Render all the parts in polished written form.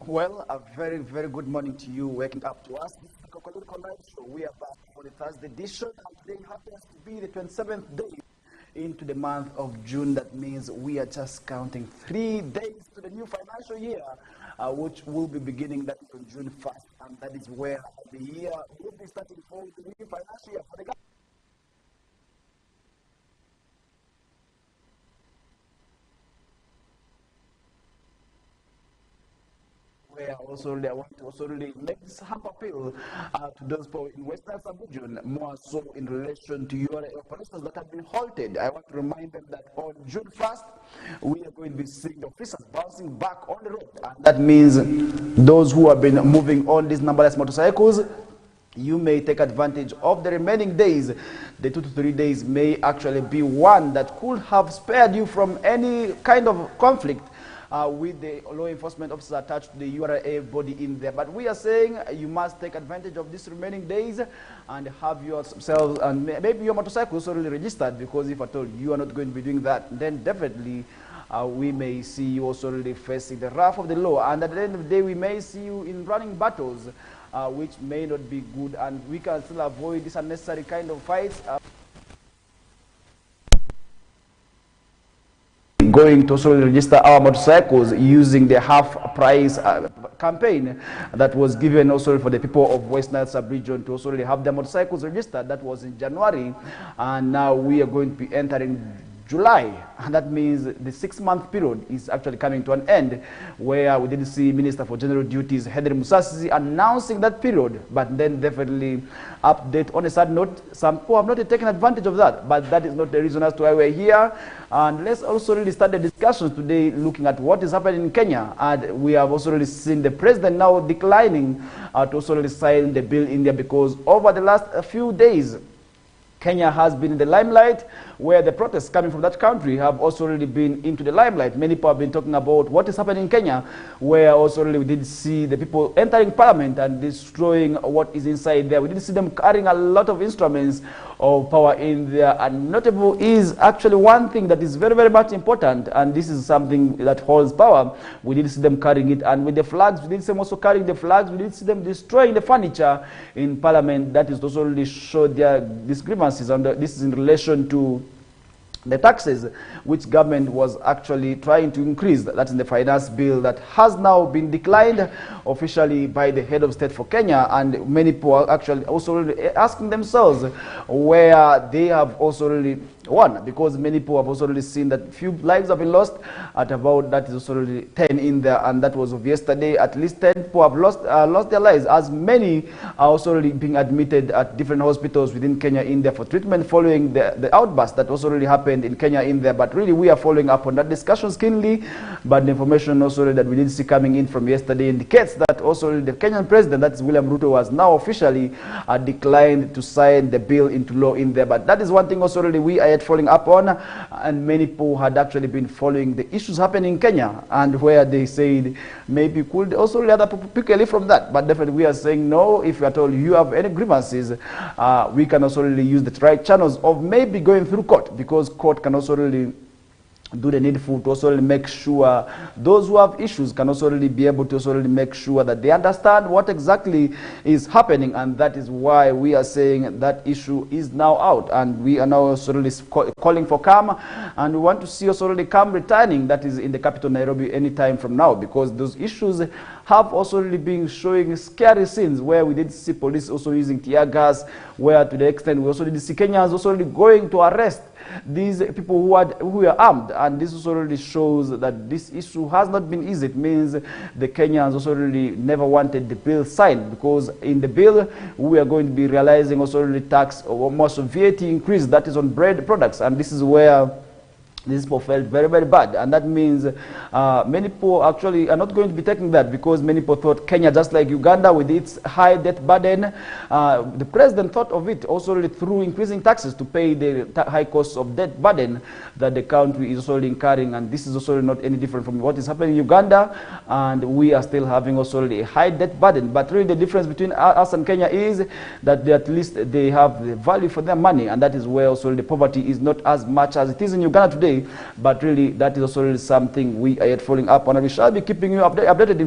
Well, a very, very good morning to you waking up to us. This is the KOKOLIRIKO live show. We are back for the Thursday edition, and today happens to be the 27th day into the month of June. That means we are just counting 3 days to the new financial year, which will be beginning that on June 1st, and that is where the year will be starting for the new financial year. For the where also I want to also really make this humble appeal to those people in Western Sub-region, more so in relation to your operations that have been halted. I want to remind them that on June 1st, we are going to be seeing the officers bouncing back on the road. And that means those who have been moving on these numberless motorcycles, you may take advantage of the remaining days. The 2 to 3 days may actually be one that could have spared you from any kind of conflict with the law enforcement officers attached to the URA body in there. But we are saying you must take advantage of these remaining days and have yourselves and maybe your motorcycle also really registered, because if at all you are not going to be doing that, then definitely we may see you also really facing the wrath of the law. And at the end of the day, we may see you in running battles, which may not be good, and we can still avoid this unnecessary kind of fights. Going to also register our motorcycles using the half price campaign that was given also for the people of West Nile sub-region to also really have their motorcycles registered. That was in January, and now we are going to be entering July, and that means the 6-month period is actually coming to an end, where we did see Minister for General Duties Henry Musasi announcing that period. But then definitely update on a sad note, some people have not taken advantage of that, but that is not the reason as to why we're here. And let's also really start the discussions today looking at what is happening in Kenya. And we have also really seen the president now declining to also really sign the bill in there, because over the last few days Kenya has been in the limelight, where the protests coming from that country have also really been into the limelight. Many people have been talking about what is happening in Kenya, where also really we did see the people entering parliament and destroying what is inside there. We did see them carrying a lot of instruments of power in there. And notable is actually one thing that is very, very much important, and this is something that holds power. We did see them carrying it, and with the flags, we did see them also carrying the flags. We did see them destroying the furniture in parliament. That is also really show their disgrievances. This is in relation to the taxes which government was actually trying to increase. That's in the finance bill that has now been declined officially by the head of state for Kenya. And many people are actually also really asking themselves where they have also really won, because many people have also really seen that few lives have been lost. At about, that is also really 10 in there, and that was of yesterday. At least 10 people have lost their lives, as many are also really being admitted at different hospitals within Kenya in there for treatment following the outburst that also really happened in Kenya in there. But really we are following up on that discussion keenly. But the information also really that we did see coming in from yesterday indicates that also really the Kenyan president, that is William Ruto, has now officially declined to sign the bill into law in there. But that is one thing also really we are yet following up on, and many people had actually been following the issues happening in Kenya, and where they said maybe could also really other people pick a leaf from that. But definitely we are saying no. If you are told you have any grievances, we can also really use the right channels of maybe going through court, because court can also really do the needful to also really make sure those who have issues can also really be able to also really make sure that they understand what exactly is happening. And that is why we are saying that issue is now out, and we are now also really calling for calm, and we want to see also really calm returning, that is in the capital Nairobi, any time from now, because those issues have also really been showing scary scenes, where we did see police also using tear gas, where to the extent we also did see Kenyans also really going to arrest these people who are armed. And this also really shows that this issue has not been easy. It means the Kenyans also really never wanted the bill signed, because in the bill we are going to be realizing also really tax or most of VAT increase, that is on bread products, and this is where these people felt very, very bad. And that means many people actually are not going to be taking that, because many people thought Kenya, just like Uganda with its high debt burden, the president thought of it also really through increasing taxes to pay the high costs of debt burden that the country is also incurring. And this is also not any different from what is happening in Uganda, and we are still having also really a high debt burden. But really the difference between us and Kenya is that at least they have the value for their money, and that is where also the poverty is not as much as it is in Uganda today. yesterday, but really that is also really something we are yet following up on, and we shall be keeping you updated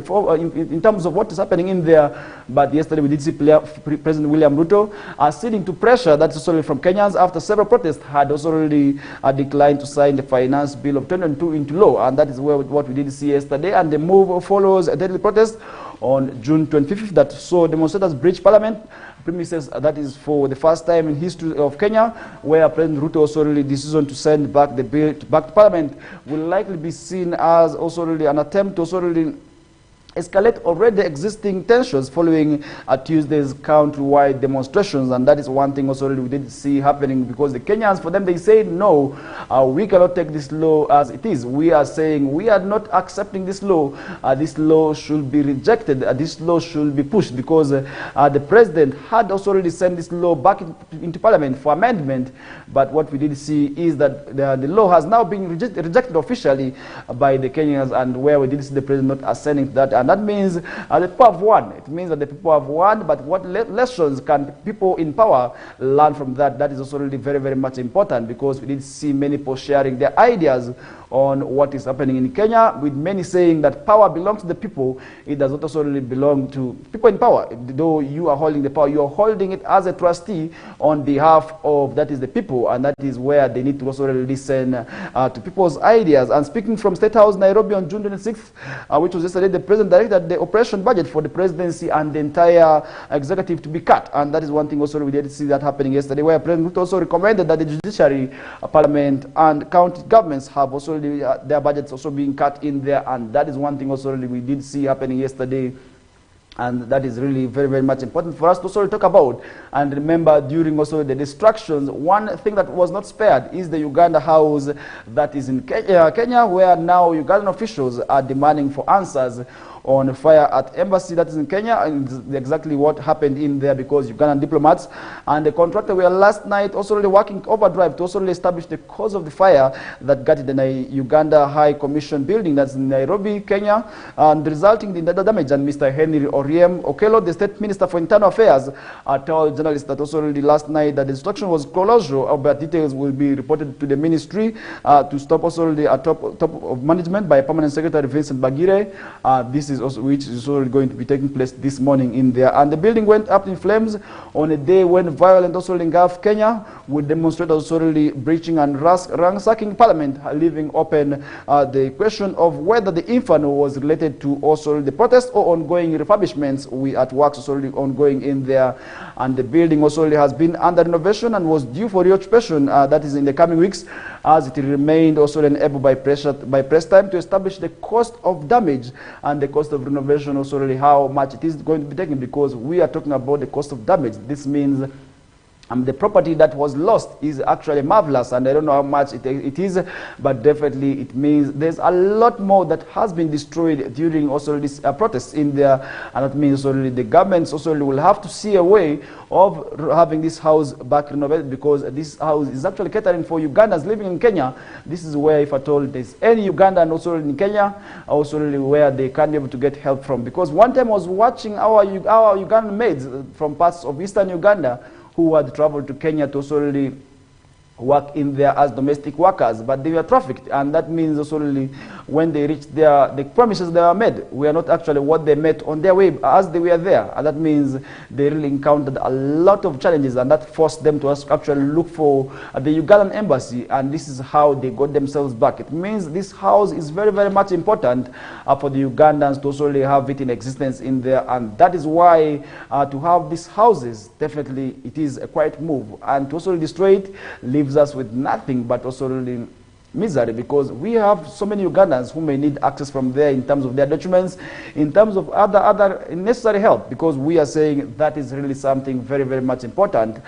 in terms of what is happening in there. But yesterday we did see President William Ruto ceding to pressure that's also from Kenyans after several protests had also really declined to sign the finance bill of 2022 into law, and that is what we did see yesterday. And the move follows a deadly protest on June 25th that saw demonstrators breach Parliament premises. That is for the first time in history of Kenya, where President Ruto also really decision to send back the bill back to Parliament will likely be seen as also really an attempt to also really escalate already existing tensions following Tuesday's countrywide demonstrations. And that is one thing also we did see happening, because the Kenyans, for them, they say no, we cannot take this law as it is. We are saying we are not accepting this law. This law should be rejected. This law should be pushed, because the president had also already sent this law back into Parliament for amendment. But what we did see is that the law has now been rejected officially by the Kenyans, and where we did see the president not ascending to that. And that means the people have won. It means that the people have won, but what lessons can people in power learn from that? That is also really very, very much important, because we did see many people sharing their ideas on what is happening in Kenya, with many saying that power belongs to the people. It does not also really belong to people in power. Though you are holding the power, you are holding it as a trustee on behalf of, that is, the people, and that is where they need to also really listen to people's ideas. And speaking from State House, Nairobi, on June 26th, which was yesterday, the president directed the operation budget for the presidency and the entire executive to be cut. And that is one thing also we did see that happening yesterday, where President Ruto also recommended that the judiciary, parliament, and county governments have also their budgets also being cut in there. And that is one thing also really we did see happening yesterday. And that is really very, very much important for us to also talk about. And remember, during also the distractions, one thing that was not spared is the Uganda House that is in Kenya, where now Ugandan officials are demanding for answers on fire at embassy that is in Kenya, and exactly what happened in there, because Ugandan diplomats and the contractor were last night also really working overdrive to also really establish the cause of the fire that got the Uganda High Commission building that's in Nairobi, Kenya, and resulting in the damage. And Mr. Henry Oriem Okello, the State Minister for Internal Affairs, told journalists that also really last night that the destruction was colossal, but details will be reported to the ministry to stop also really top of management by Permanent Secretary Vincent Bagire. This is also, which is also going to be taking place this morning in there. And the building went up in flames on a day when violent also engulfed Kenya, with demonstrators also really breaching and ransacking Parliament, leaving open the question of whether the inferno was related to also the protest or ongoing refurbishments at works also really ongoing in there. And the building also really has been under renovation and was due for reoccupation, that is in the coming weeks, as it remained also unable by press time to establish the cost of damage and the cost of renovation, also really how much it is going to be taken, because we are talking about the cost of damage. This means the property that was lost is actually marvelous, and I don't know how much it is, but definitely it means there's a lot more that has been destroyed during also this protests in there. And that means also the governments also will have to see a way of having this house back renovated, because this house is actually catering for Ugandans living in Kenya. This is where, if at all there's any Ugandan also in Kenya, also really where they can be able to get help from. Because one time I was watching our Ugandan maids from parts of eastern Uganda who had traveled to Kenya to also really work in there as domestic workers, but they were trafficked. And that means also really when they reached the promises they were made were not actually what they met on their way as they were there. And that means they really encountered a lot of challenges, and that forced them to actually look for the Ugandan embassy, and this is how they got themselves back. It means this house is very, very much important for the Ugandans to also really have it in existence in there. And that is why to have these houses, definitely it is a quiet move, and to also destroy it leaves us with nothing but also really misery, because we have so many Ugandans who may need access from there in terms of their documents, in terms of other necessary help, because we are saying that is really something very, very much important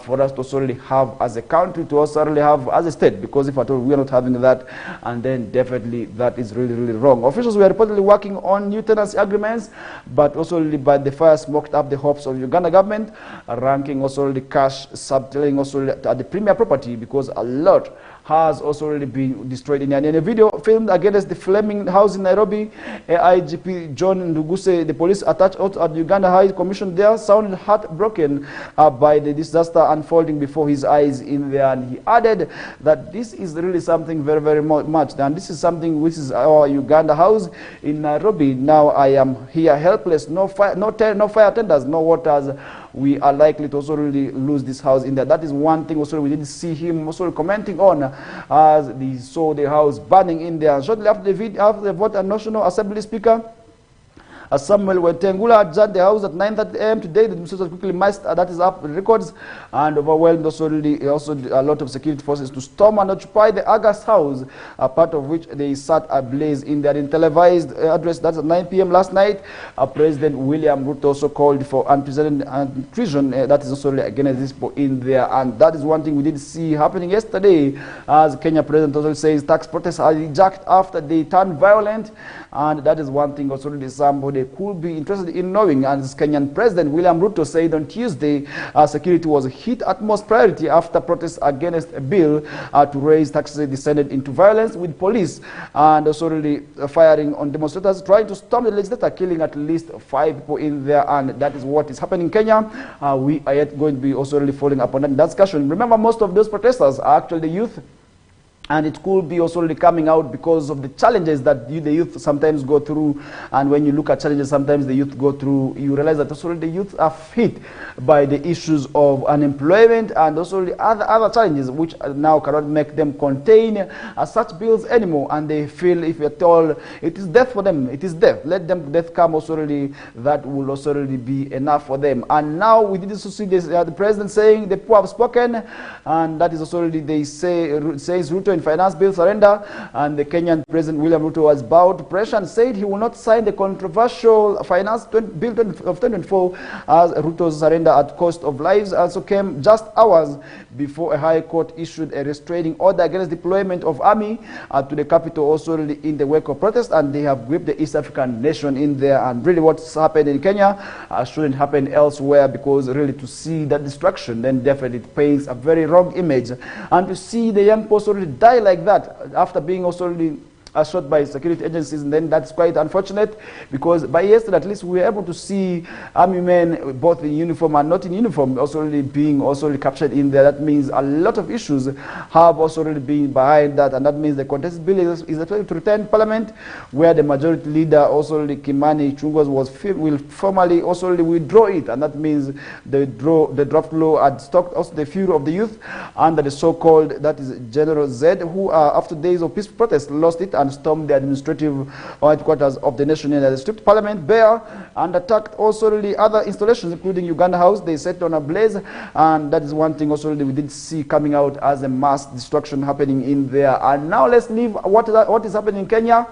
for us to also really have as a country, to also really have as a state, because if at all we are not having that, and then definitely that is really, really wrong. Officials were reportedly working on new tenancy agreements, but also really by the fire smoked up the hopes of Uganda government, ranking also really cash subtailing also at the premier property, because a lot has also already been destroyed. In a video filmed against the flaming house in Nairobi, IGP John Nduguse, the police attached at Uganda High Commission there, sounded heartbroken by the disaster unfolding before his eyes in there. And he added that this is really something very, very much. And this is something which is our Uganda House in Nairobi. Now I am here helpless, no fire tenders, no waters. We are likely to also really lose this house in there. That is one thing also we didn't see him also commenting on as they saw the house burning in there. Shortly after the vote, a National Assembly Speaker Samuel Wetengula adjourned the house at 9:30 a.m. today. The demonstrators quickly marched, that is up records, and overwhelmed also a lot of security forces to storm and occupy the August house, part of which they sat ablaze in their televised address. That's at 9 p.m. last night. President William Ruto also called for unprecedented intrusion. That is also against this in there, and that is one thing we did see happening yesterday, as Kenya President also says tax protests are hijacked after they turned violent, and that is one thing also somebody could be interested in knowing. And Kenyan President William Ruto said on Tuesday security was hit utmost priority after protests against a bill to raise taxes descended into violence with police and also really firing on demonstrators trying to storm the legislature, killing at least 5 people in there. And that is what is happening in Kenya. We are yet going to be also really following up on that discussion. Remember, most of those protesters are actually the youth. And it could be also really coming out because of the challenges that the youth sometimes go through. And when you look at challenges sometimes the youth go through, you realize that also the youth are hit by the issues of unemployment and also the other challenges which now cannot make them contain such bills anymore. And they feel, if at all, it is death for them. It is death. Let them death come also really, that will also really be enough for them. And now we did also see this, the president saying the poor have spoken, and that is also really, they says Ruto in finance bill surrender, and the Kenyan President William Ruto was bowed to pressure and said he will not sign the controversial finance bill of 2024, as Ruto's surrender at cost of lives also came just hours before a high court issued a restraining order against deployment of army to the capital also really in the wake of protest, and they have gripped the East African nation in there. And really what's happened in Kenya shouldn't happen elsewhere, because really to see that destruction then definitely it paints a very wrong image. And to see the young people already die like that after being also really shot by security agencies, and then that's quite unfortunate, because by yesterday at least we were able to see army men both in uniform and not in uniform also really being also really captured in there. That means a lot of issues have also really been behind that, and that means the contested bill is expected to return Parliament, where the majority leader also really Kimani Ichung'wah will formally also really withdraw it, and that means the draft law had stoked also the fury of the youth under the so-called, that is General Z, who after days of peaceful protest lost it and stormed the administrative headquarters of the nation in the stripped Parliament bare and attacked also really other installations, including Uganda House. They set on a blaze, and that is one thing also really we did see coming out as a mass destruction happening in there. And now let's leave what is happening in Kenya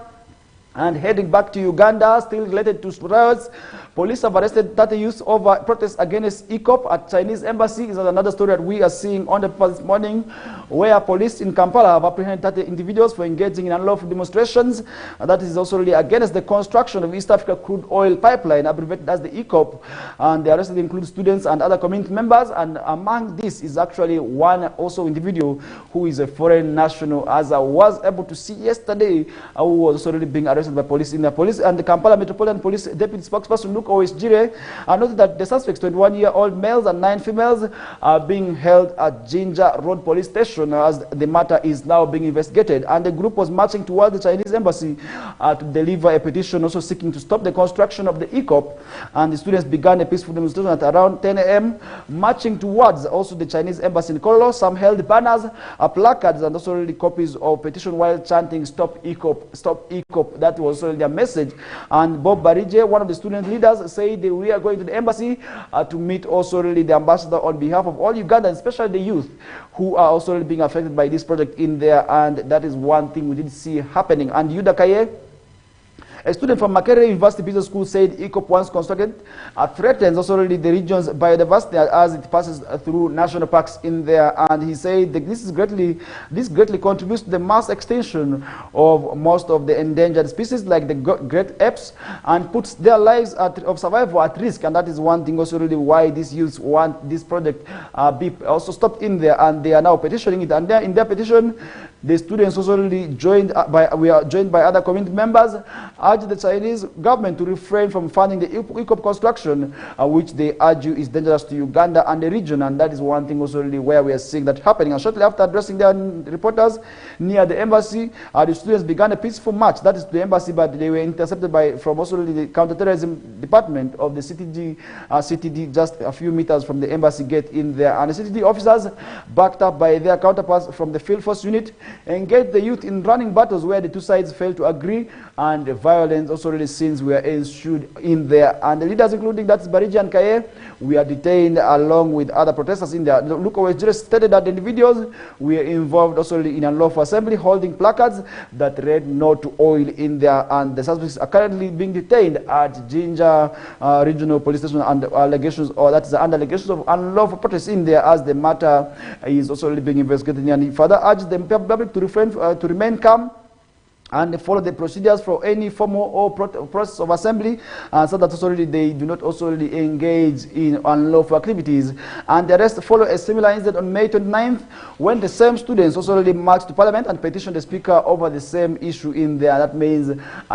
and heading back to Uganda, still related to riots. Police have arrested 30 youths over protests against ECOP at Chinese embassy. This is another story that we are seeing on the paper this morning, where police in Kampala have apprehended 30 individuals for engaging in unlawful demonstrations. And that is also really against the construction of East Africa crude oil pipeline, abbreviated as the ECOP. And the arrested include students and other community members. And among this is actually one also individual who is a foreign national, as I was able to see yesterday, who was also really being arrested by police in the police. And the Kampala Metropolitan Police Deputy Spokesperson Luke Owes-Jire noted that the suspects, 21-year-old males and 9 females, are being held at Jinja Road Police Station as the matter is now being investigated. And the group was marching towards the Chinese embassy to deliver a petition also seeking to stop the construction of the ECOP. And the students began a peaceful demonstration at around 10 a.m. marching towards also the Chinese embassy in Kololo. Some held banners, placards, and also really copies of petition while chanting "Stop ECOP, Stop ECOP." That was also their message. And Bob Barije, one of the student leaders, said we are going to the embassy to meet also really the ambassador on behalf of all Ugandans, especially the youth who are also really being affected by this project in there. And that is one thing we did see happening. And Yuda Kaye, A student from Makerere University Business School said ECOP once constructed threatens also really the region's biodiversity as it passes through national parks in there, and he said that this greatly contributes to the mass extinction of most of the endangered species like the great apes and puts their lives of survival at risk. And that is one thing also really why these youths want this project be also stopped in there, and they are now petitioning it. And in their petition, the students also really we are joined by other community members, urge the Chinese government to refrain from funding the ECOP construction, which they argue is dangerous to Uganda and the region. And that is one thing also really where we are seeing that happening. And shortly after addressing their reporters near the embassy, the students began a peaceful march. That is the embassy, but they were intercepted from also really the counterterrorism department of the CTD just a few meters from the embassy gate in there. And the CTD officers, backed up by their counterparts from the field force unit, engaged the youth in running battles where the two sides failed to agree, and violence also really scenes were ensued in there. And the leaders, including that's Bariji and Kaye, were detained along with other protesters in there. Luko just stated that the individuals were involved also in unlawful assembly, holding placards that read "No to Oil" in there, and the suspects are currently being detained at Jinja Regional Police Station under allegations, or that is under allegations of unlawful protest in there, as the matter is also being investigated. And he further urged the public to refrain to remain calm and follow the procedures for any formal or process of assembly, so that also really they do not also really engage in unlawful activities. And the rest follow a similar incident on May 29th, when the same students also really marched to Parliament and petitioned the Speaker over the same issue in there. That means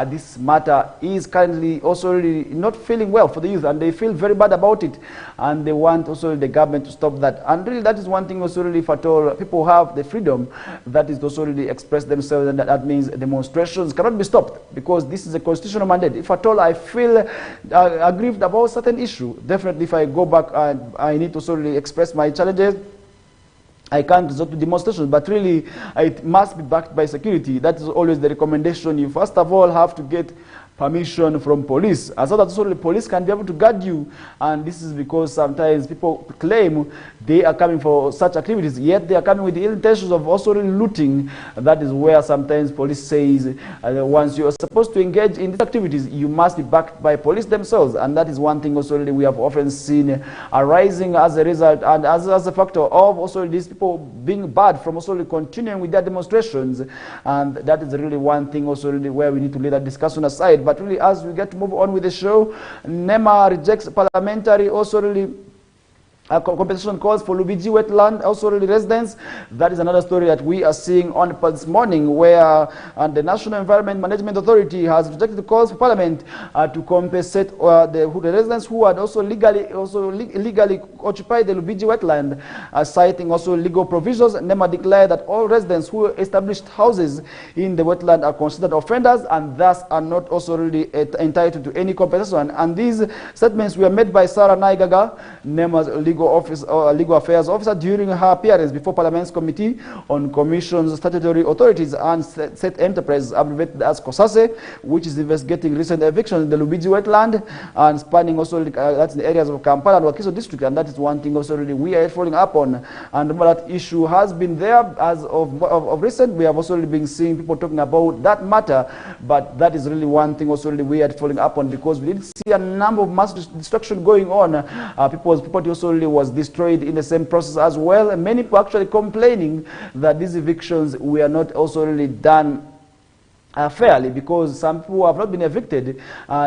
this matter is currently also really not feeling well for the youth, and they feel very bad about it, and they want also the government to stop that. And really that is one thing also really, if at all people have the freedom, that is to also really express themselves, and that means demonstrations cannot be stopped, because this is a constitutional mandate. If at all I feel aggrieved about certain issue, definitely if I go back and I need to solely express my challenges, I can't resort to demonstrations, but really it must be backed by security. That is always the recommendation. You first of all have to get permission from police, and so that also the police can be able to guard you. And this is because sometimes people claim they are coming for such activities, yet they are coming with the intentions of also looting. That is where sometimes police says once you are supposed to engage in these activities, you must be backed by police themselves. And that is one thing also we have often seen arising as a result, and as a factor of also these people being barred from also continuing with their demonstrations. And that is really one thing also really where we need to lay that discussion aside. But really, as we get to move on with the show, NEMA rejects parliamentary also really compensation calls for Lubiji wetland, also really residents. That is another story that we are seeing on this morning, where the National Environment Management Authority has rejected the calls for Parliament to compensate the residents who had also illegally occupied the Lubiji wetland, citing also legal provisions. NEMA declared that all residents who established houses in the wetland are considered offenders, and thus are not also really entitled to any compensation. And these statements were made by Sarah Naigaga, NEMA's legal affairs officer, during her appearance before Parliament's Committee on Commissions, Statutory Authorities and State Enterprises, abbreviated as COSASE, which is investigating recent evictions in the Lubiji wetland and spanning also that's in the areas of Kampala and Wakiso district. And that is one thing also really we are following up on. And that issue has been there as of recent. We have also really been seeing people talking about that matter, but that is really one thing also really we are following up on, because we did see a number of mass destruction going on. People's property also really was destroyed in the same process as well, and many people actually complaining that these evictions were not also really done fairly, because some people have not been evicted.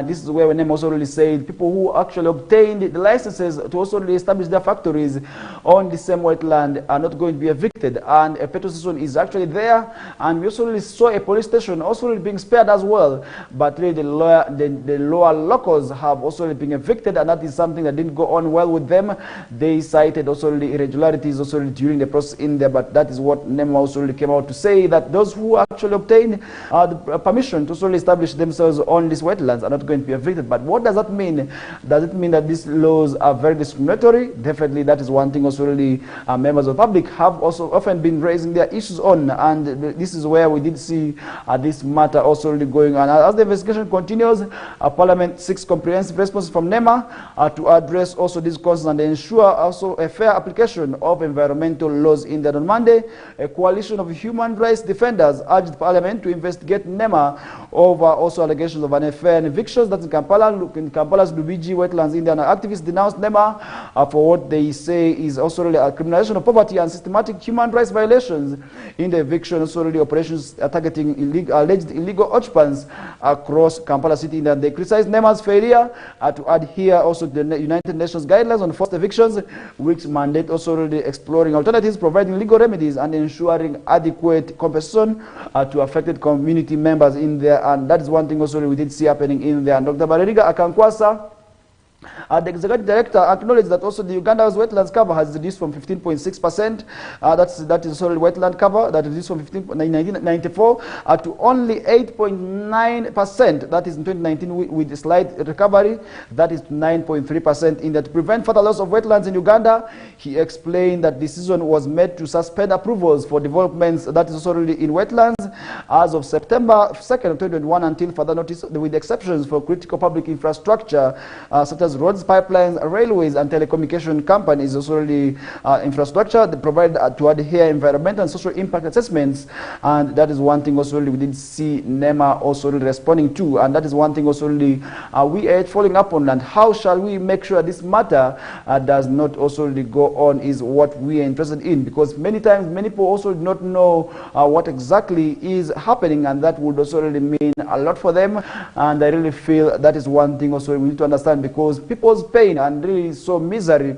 This is where NEMA also really said people who actually obtained the licenses to also really establish their factories on the same wetland are not going to be evicted. And a petrol station is actually there, and we also really saw a police station also really being spared as well. But really the lower locals have also really been evicted, and that is something that didn't go on well with them. They cited also really irregularities also really during the process in there, but that is what NEMA also really came out to say, that those who actually obtained the permission to solely establish themselves on these wetlands are not going to be evicted. But what does that mean? Does it mean that these laws are very discriminatory? Definitely, that is one thing also really members of the public have also often been raising their issues on, and this is where we did see this matter also really going on. As the investigation continues, Parliament seeks comprehensive responses from NEMA to address also these causes and ensure also a fair application of environmental laws in there. On Monday, a coalition of human rights defenders urged Parliament to investigate NEMA over also allegations of unfair evictions. That's in Kampala's Lubiji wetlands. Indian activists denounced NEMA for what they say is also really a criminalization of poverty and systematic human rights violations in the eviction. Also really operations targeting alleged illegal occupants across Kampala city. And they criticized NEMA's failure to adhere also to the United Nations guidelines on forced evictions, which mandate also really exploring alternatives, providing legal remedies, and ensuring adequate compensation to affected community members in there. And that is one thing also we did see happening in there. And Dr. Bareriga Akankwasa, the executive director, acknowledged that also the Uganda's wetlands cover has reduced from 15.6%. That is solid wetland cover that reduced from 1994 to only 8.9%. That is in 2019 with a slight recovery. That is 9.3% in that. To prevent further loss of wetlands in Uganda, he explained that decision was made to suspend approvals for developments that is also really in wetlands as of September 2nd, 2021 until further notice, with exceptions for critical public infrastructure such as roads, pipelines, railways, and telecommunication companies. Also really infrastructure that provide to adhere environmental and social impact assessments, and that is one thing also really we did see NEMA also really responding to, and that is one thing also really we are following up on. And how shall we make sure this matter does not also really go on is what we are interested in, because many times many people also do not know what exactly is happening, and that would also really mean a lot for them. And I really feel that is one thing also we need to understand, because people's pain and really so misery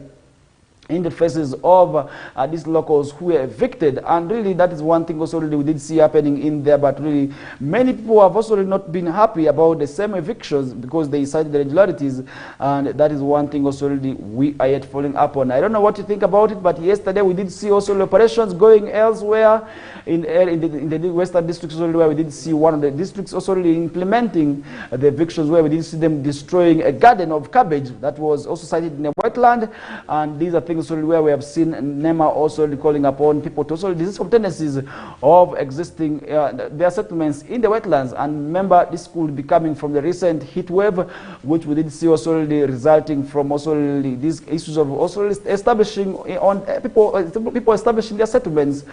in the faces of these locals who were evicted, and really that is one thing also really we did see happening in there. But really many people have also really not been happy about the same evictions because they cited the irregularities, and that is one thing also really we are yet following up on. I don't know what you think about it, but yesterday we did see also operations going elsewhere in the western districts, where we did see one of the districts also really implementing the evictions, where we did see them destroying a garden of cabbage that was also sited in a wetland. And these are things where we have seen NEMA also calling upon people to also desist from tendencies of existing their settlements in the wetlands. And remember, this could be coming from the recent heat wave, which we did see also resulting from also these issues of also establishing on people establishing their settlements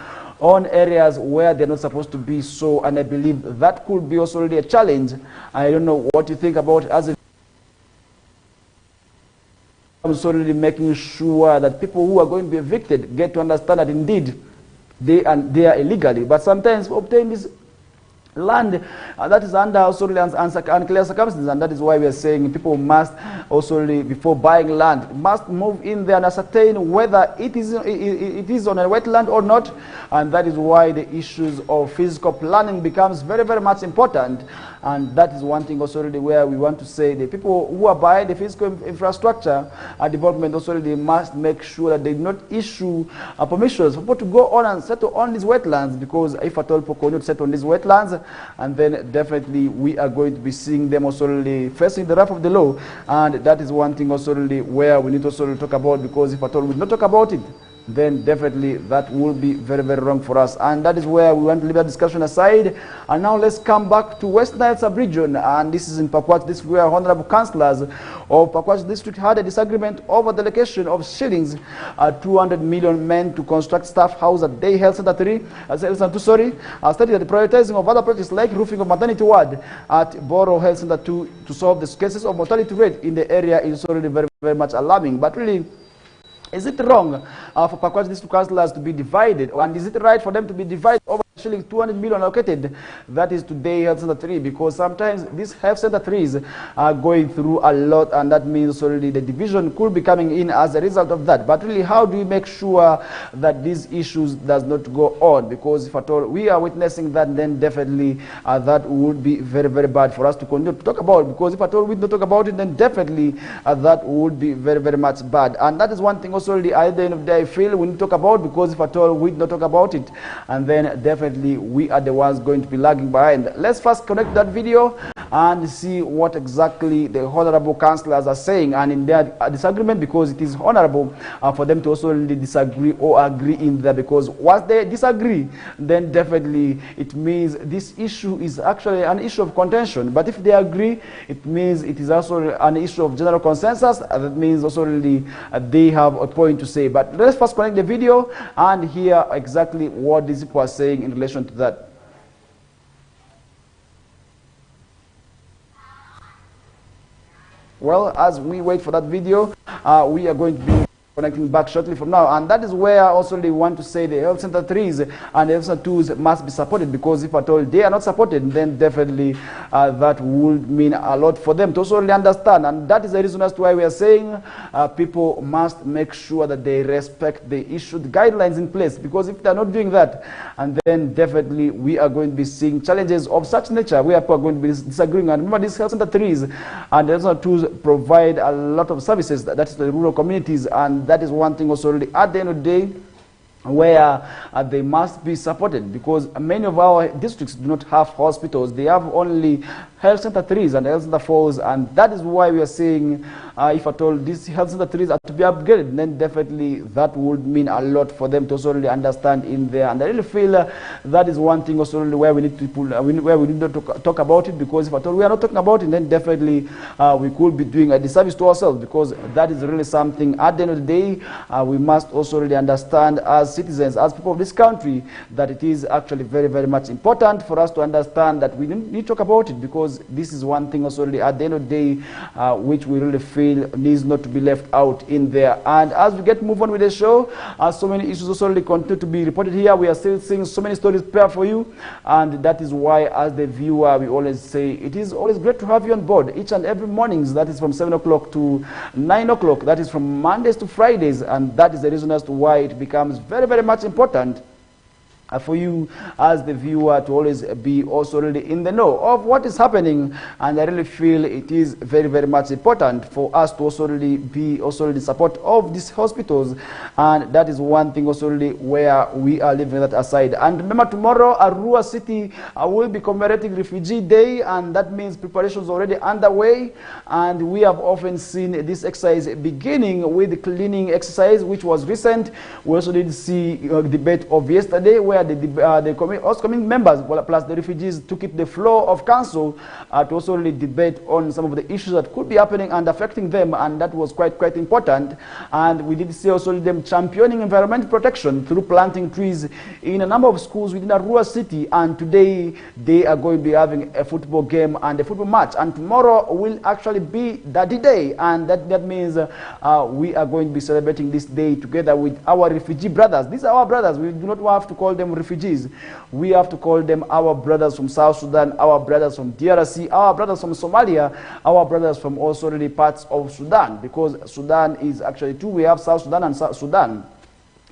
on areas where they're not supposed to be. So, and I believe that could be also a challenge. I don't know what you think about it as solely making sure that people who are going to be evicted get to understand that indeed they are illegally, but sometimes obtain this land that is under also unclear circumstances, and that is why we are saying people must also before buying land must move in there and ascertain whether it is on a wetland or not. And that is why the issues of physical planning becomes very, very much important. And that is one thing also really where we want to say the people who are buying the physical infrastructure development also really must make sure that they do not issue permissions for people to go on and settle on these wetlands, because if at all people continue to settle on these wetlands, and then definitely we are going to be seeing them also really facing the wrath of the law. And that is one thing also really where we need to also really talk about, because if at all we do not talk about it, then definitely that will be very, very wrong for us. And that is where we want to leave that discussion aside. And now let's come back to West Nile sub-region, and this is in Pakwach district, where honorable councillors of Pakwach district had a disagreement over the allocation of shillings 200 million men to construct staff house at Day Health Center 3, stated that the prioritizing of other projects like roofing of maternity ward at Borough Health Center 2 to solve the cases of mortality rate in the area is already very, very much alarming. But really, is it wrong for Pakwach district councillors to be divided, and is it right for them to be divided over shilling 200 million allocated, that is today Health Center 3? Because sometimes these Health Center 3s are going through a lot, and that means already the division could be coming in as a result of that. But really, how do we make sure that these issues does not go on? Because if at all we are witnessing that, then definitely that would be very, very bad for us to continue to talk about. Because if at all we don't talk about it, then definitely that would be very, very much bad. And that is one thing also really at the end of the day I feel we need to talk about, because if at all we don't talk about it, and then definitely we are the ones going to be lagging behind. Let's first connect that video and see what exactly the honorable councillors are saying, and in their disagreement, because it is honorable for them to also really disagree or agree in there, because once they disagree, then definitely it means this issue is actually an issue of contention. But if they agree, it means it is also an issue of general consensus. That means also really they have a point to say. But let's first connect the video and hear exactly what these people are saying in relation to that. Well, as we wait for that video, we are going to be connecting back shortly from now, and that is where also they want to say the health center 3s and the health center 2s must be supported, because if at all they are not supported, then definitely that would mean a lot for them to also really understand. And that is the reason as to why we are saying people must make sure that they respect the issued guidelines in place, because if they are not doing that, and then definitely we are going to be seeing challenges of such nature where people are going to be disagreeing. And remember, these health center 3s and the health center 2s provide a lot of services, that is the rural communities, and that is one thing also really at the end of the day where they must be supported, because many of our districts do not have hospitals. They have only health center 3s and health center 4s, and that is why we are saying if at all these health center 3s are to be upgraded, then definitely that would mean a lot for them to also really understand in there. And I really feel that is one thing also really where we need to where we need to talk about it, because if at all we are not talking about it, then definitely we could be doing a disservice to ourselves, because that is really something at the end of the day we must also really understand as citizens, as people of this country, that it is actually very, very much important for us to understand that we need to talk about it, because this is one thing also really at the end of the day which we really feel needs not to be left out in there. And as we get move on with the show, so many issues also really continue to be reported here. We are still seeing so many stories prepared for you, and that is why as the viewer we always say it is always great to have you on board each and every mornings. That is from 7 o'clock to 9 o'clock. That is from Mondays to Fridays, and that is the reason as to why it becomes very, very much important for you as the viewer to always be also really in the know of what is happening. And I really feel it is very, very much important for us to also really be also really support of these hospitals, and that is one thing also really where we are leaving that aside. And remember, tomorrow Arua City will be commemorating Refugee Day, and that means preparations already underway, and we have often seen this exercise beginning with the cleaning exercise, which was recent. We also did see debate of yesterday where the host community members, well, plus the refugees, took it the floor of council to also really debate on some of the issues that could be happening and affecting them, and that was quite important. And we did see also them championing environmental protection through planting trees in a number of schools within Arua City. And today they are going to be having a football game and a football match, and tomorrow will actually be that day, and that means we are going to be celebrating this day together with our refugee brothers. These are our brothers. We do not have to call them refugees. We have to call them our brothers from South Sudan, our brothers from DRC, our brothers from Somalia, our brothers from also really parts of Sudan, because Sudan is actually two. We have South Sudan and South Sudan.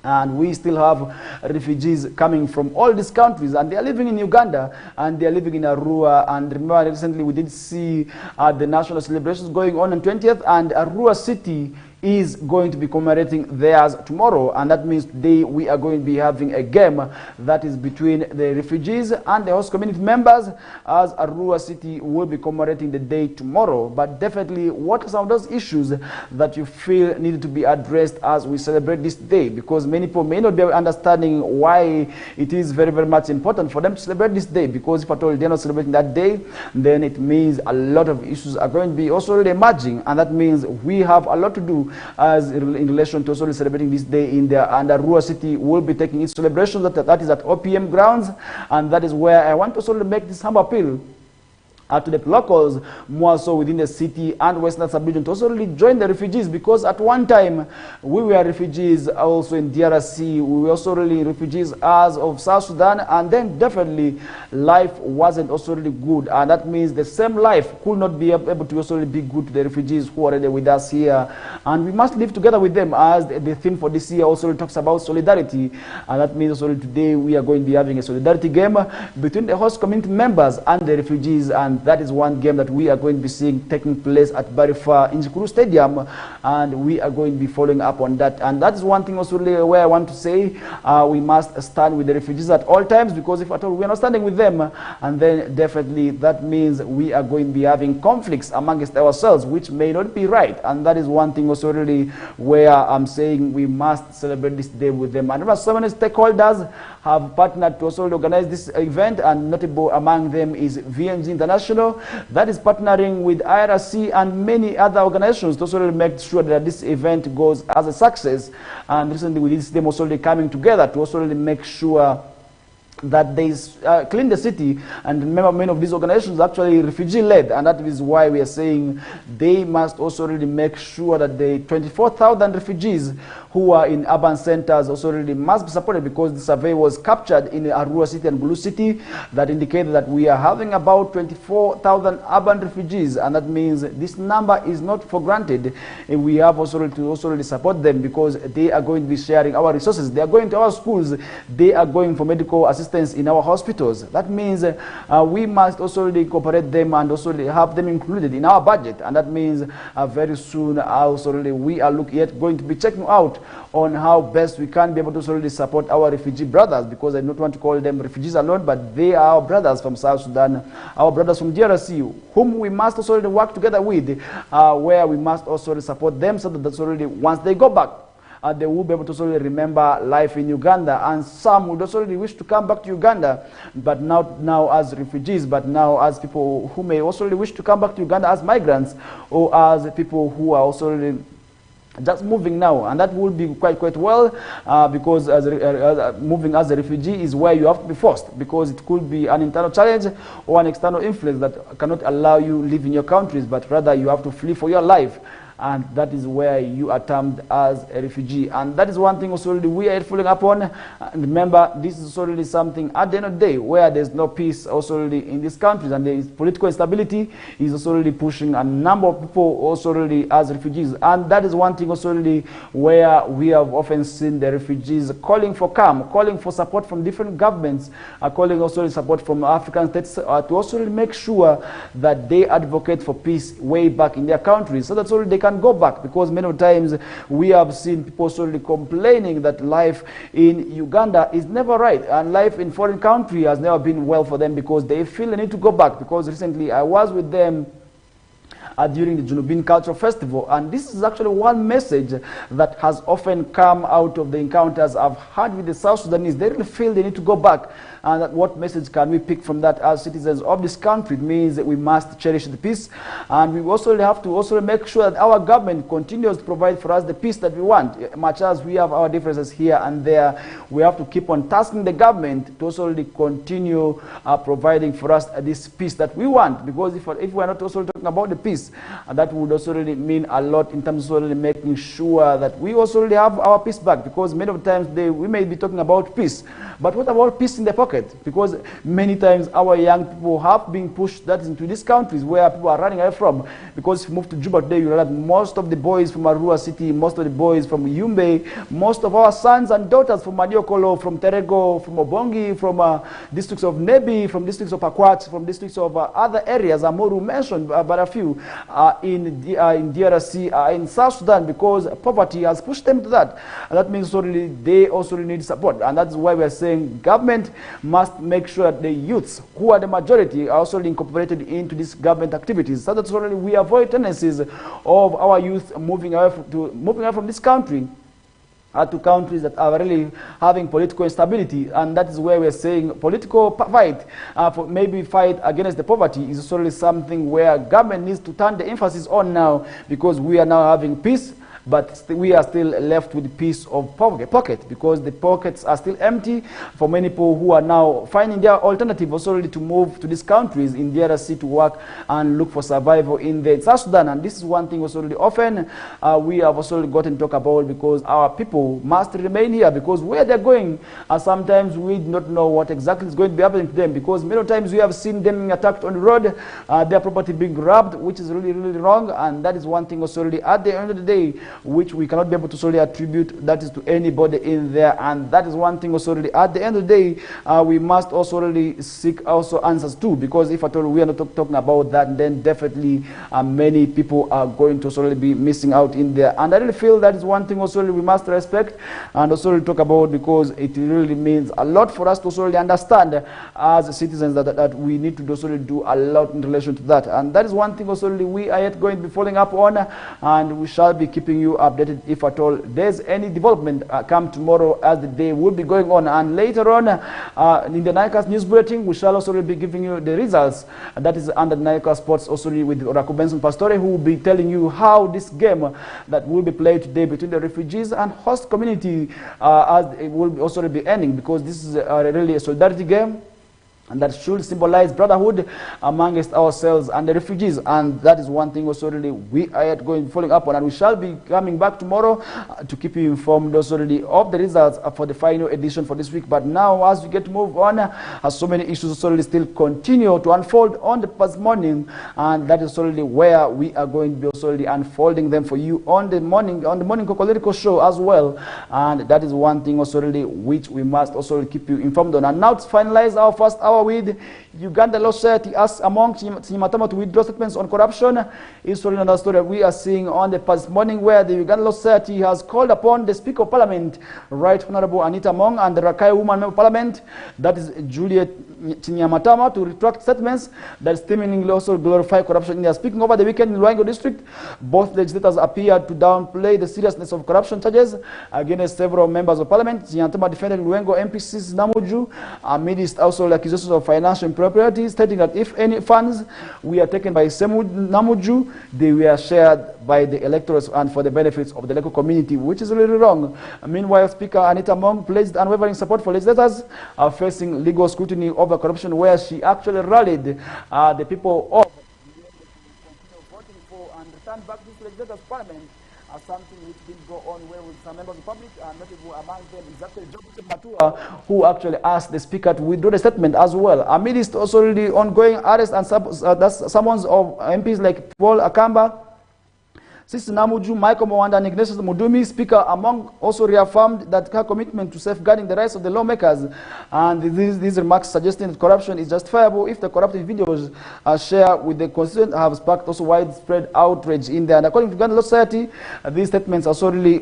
And we still have refugees coming from all these countries, and they are living in Uganda, and they are living in Arua. And remember, recently we did see the national celebrations going on 20th, and Arua City is going to be commemorating theirs tomorrow, and that means today we are going to be having a game that is between the refugees and the host community members, as Arua City will be commemorating the day tomorrow. But definitely, what are some of those issues that you feel needed to be addressed as we celebrate this day? Because many people may not be understanding why it is very, very much important for them to celebrate this day, because if at all they're not celebrating that day, then it means a lot of issues are going to be also really emerging, and that means we have a lot to do as in relation to also celebrating this day in there. And Arua City will be taking its celebrations that is at OPM grounds, and that is where I want to also make this humble appeal to the locals, more so within the city and Western Sub-region, to also really join the refugees, because at one time we were refugees also in DRC, we were also really refugees as of South Sudan, and then definitely life wasn't also really good, and that means the same life could not be able to also really be good to the refugees who are already with us here, and we must live together with them, as the theme for this year also talks about solidarity. And that means also today we are going to be having a solidarity game between the host community members and the refugees, and that is one game that we are going to be seeing taking place at Barifa in Chikuru Stadium, and we are going to be following up on that. And that is one thing also really where I want to say we must stand with the refugees at all times, because if at all we are not standing with them, and then definitely that means we are going to be having conflicts amongst ourselves, which may not be right. And that is one thing also really where I'm saying we must celebrate this day with them. And remember, so many stakeholders have partnered to also organize this event, and notable among them is VNG International, that is partnering with IRC and many other organizations to also make sure that this event goes as a success. And recently we did see them also coming together to also make sure that they clean the city. And remember, many of these organizations are actually refugee-led, and that is why we are saying they must also really make sure that the 24,000 refugees who are in urban centers also really must be supported, because the survey was captured in Arua City and Bulu City that indicated that we are having about 24,000 urban refugees, and that means this number is not for granted. And we have also to also really support them, because they are going to be sharing our resources. They are going to our schools. They are going for medical assistance in our hospitals. That means we must also really incorporate them and also really have them included in our budget. And that means very soon also really we are going to be checking out on how best we can be able to really support our refugee brothers, because I don't want to call them refugees alone, but they are our brothers from South Sudan, our brothers from DRC, whom we must also really work together with, where we must also really support them, so that that's already once they go back, they will be able to also remember life in Uganda. And some would also wish to come back to Uganda, but now as refugees, but now as people who may also wish to come back to Uganda as migrants, or as people who are also just moving now. And that will be quite well, because moving as a refugee is where you have to be forced, because it could be an internal challenge or an external influence that cannot allow you live in your countries, but rather you have to flee for your life. And that is where you are termed as a refugee. And that is one thing also really we are following up on. And remember, this is also really something at the end of the day where there's no peace also really in these countries, and there is political instability is also really pushing a number of people also really as refugees. And that is one thing also really where we have often seen the refugees calling for calm, calling for support from different governments, calling also really support from African states to also really make sure that they advocate for peace way back in their countries, so that's all they can go back. Because many times we have seen people solely complaining that life in Uganda is never right, and life in foreign country has never been well for them, because they feel they need to go back. Because recently I was with them during the Junubin Cultural Festival, and this is actually one message that has often come out of the encounters I've had with the South Sudanese. They really feel they need to go back. And that what message can we pick from that as citizens of this country? It means that we must cherish the peace, and we also have to also make sure that our government continues to provide for us the peace that we want. Much as we have our differences here and there, we have to keep on tasking the government to also really continue providing for us this peace that we want. Because if we are not also talking about the peace, that would also really mean a lot in terms of really making sure that we also really have our peace back. Because many of the times we may be talking about peace, but what about peace in the pocket? Because many times our young people have been pushed that into these countries where people are running away from. Because if you move to Juba today, you realize most of the boys from Arua City, most of the boys from Yumbe, most of our sons and daughters from Maniokolo, from Terego, from Obongi, from districts of Nebi, from districts of Akwat, from districts of other areas, Amoru mentioned but a few, in DRC, in South Sudan, because poverty has pushed them to that. And that means really they also need support. And that's why we are saying government must make sure that the youths, who are the majority, are also incorporated into these government activities, so that really we avoid tendencies of our youth moving away from this country to countries that are really having political instability. And that is where we're saying political fight, maybe fight against the poverty, is also really something where government needs to turn the emphasis on now, because we are now having peace, but we are still left with a piece of pocket, because the pockets are still empty for many people who are now finding their alternative also really to move to these countries in DRC to work and look for survival in the South Sudan. And this is one thing also really often we have also gotten to talk about, because our people must remain here, because where they're going, sometimes we do not know what exactly is going to be happening to them, because many times we have seen them attacked on the road, their property being robbed, which is really wrong. And that is one thing also really at the end of the day which we cannot be able to solely attribute that is to anybody in there. And that is one thing also really at the end of the day we must also really seek also answers to, because if at all we are not talking about that, then definitely many people are going to solely be missing out in there. And I really feel that is one thing also really we must respect and also really talk about, because it really means a lot for us to also really understand as citizens that we need to also really do a lot in relation to that. And that is one thing also really we are yet going to be following up on, and we shall be keeping you you updated if at all there's any development come tomorrow as the day will be going on. And later on in the Nicas News Bulletin, we shall also be giving you the results. That is under Nicas Sports, also with Oracle Benson Pastore, who will be telling you how this game that will be played today between the refugees and host community as it will also be ending, because this is really a solidarity game, and that should symbolize brotherhood amongst ourselves and the refugees. And that is one thing also really we are following up on, and we shall be coming back tomorrow to keep you informed also really of the results for the final edition for this week. But now, as we get to move on, so many issues also really still continue to unfold on the past morning, and that is also really where we are going to be also really unfolding them for you on the morning Kokoliriko show as well. And that is one thing also really which we must also really keep you informed on. And now to finalize our first hour with Uganda Law Society as among Nyamatama to withdraw statements on corruption is really another story we are seeing on the past morning, where the Uganda Law Society has called upon the Speaker of Parliament, Right Honorable Anita Mong, and the Rakai Woman Member of Parliament, that is Juliet Nyamatama, to retract statements that seemingly also glorify corruption. They are speaking over the weekend in Luango district. Both legislators appeared to downplay the seriousness of corruption charges against several members of Parliament. Nyamatama defended Luango MPC's Namuju amidst also accusations of financial impropriety, stating that if any funds were taken by Namuju, they were shared by the electors and for the benefits of the local community, which is really wrong. Meanwhile, Speaker Anita Mong pledged unwavering support for legislators facing legal scrutiny over corruption, where she actually rallied the people of voting for and return back this legislators' parliament as something which didn't go on well with some members of the public, and notable among them is actually Joseph Matua, who actually asked the Speaker to withdraw the statement as well. Amidst also the ongoing arrest and summons of MPs like Paul Akamba, Sister Namuju, Michael Mwanda, and Ignatius Mudumi, Speaker among also reaffirmed that her commitment to safeguarding the rights of the lawmakers. And these remarks suggesting that corruption is justifiable if the corrupted videos shared with the constituent have sparked also widespread outrage in there. And according to Uganda Law Society, these statements are also really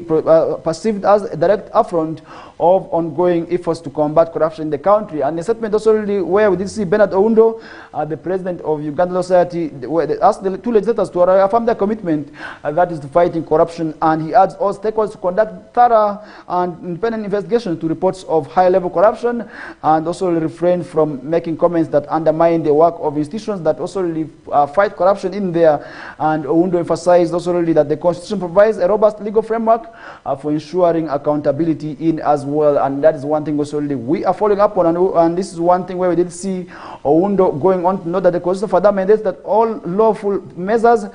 perceived as a direct affront of ongoing efforts to combat corruption in the country. And the statement also really where we did see Bernard Oundo, the president of Uganda Law Society, where they asked the two legislators to reaffirm their commitment that is to fighting corruption, and he urged all stakeholders to conduct thorough and independent investigations to reports of high-level corruption, and also refrain from making comments that undermine the work of institutions that also really fight corruption in there. And Oundo emphasized also really that the Constitution provides a robust legal framework for ensuring accountability in as well, and that is one thing also really we are following up on, and this is one thing where we did see Oundo going on to note that the Constitution further mandates that all lawful measures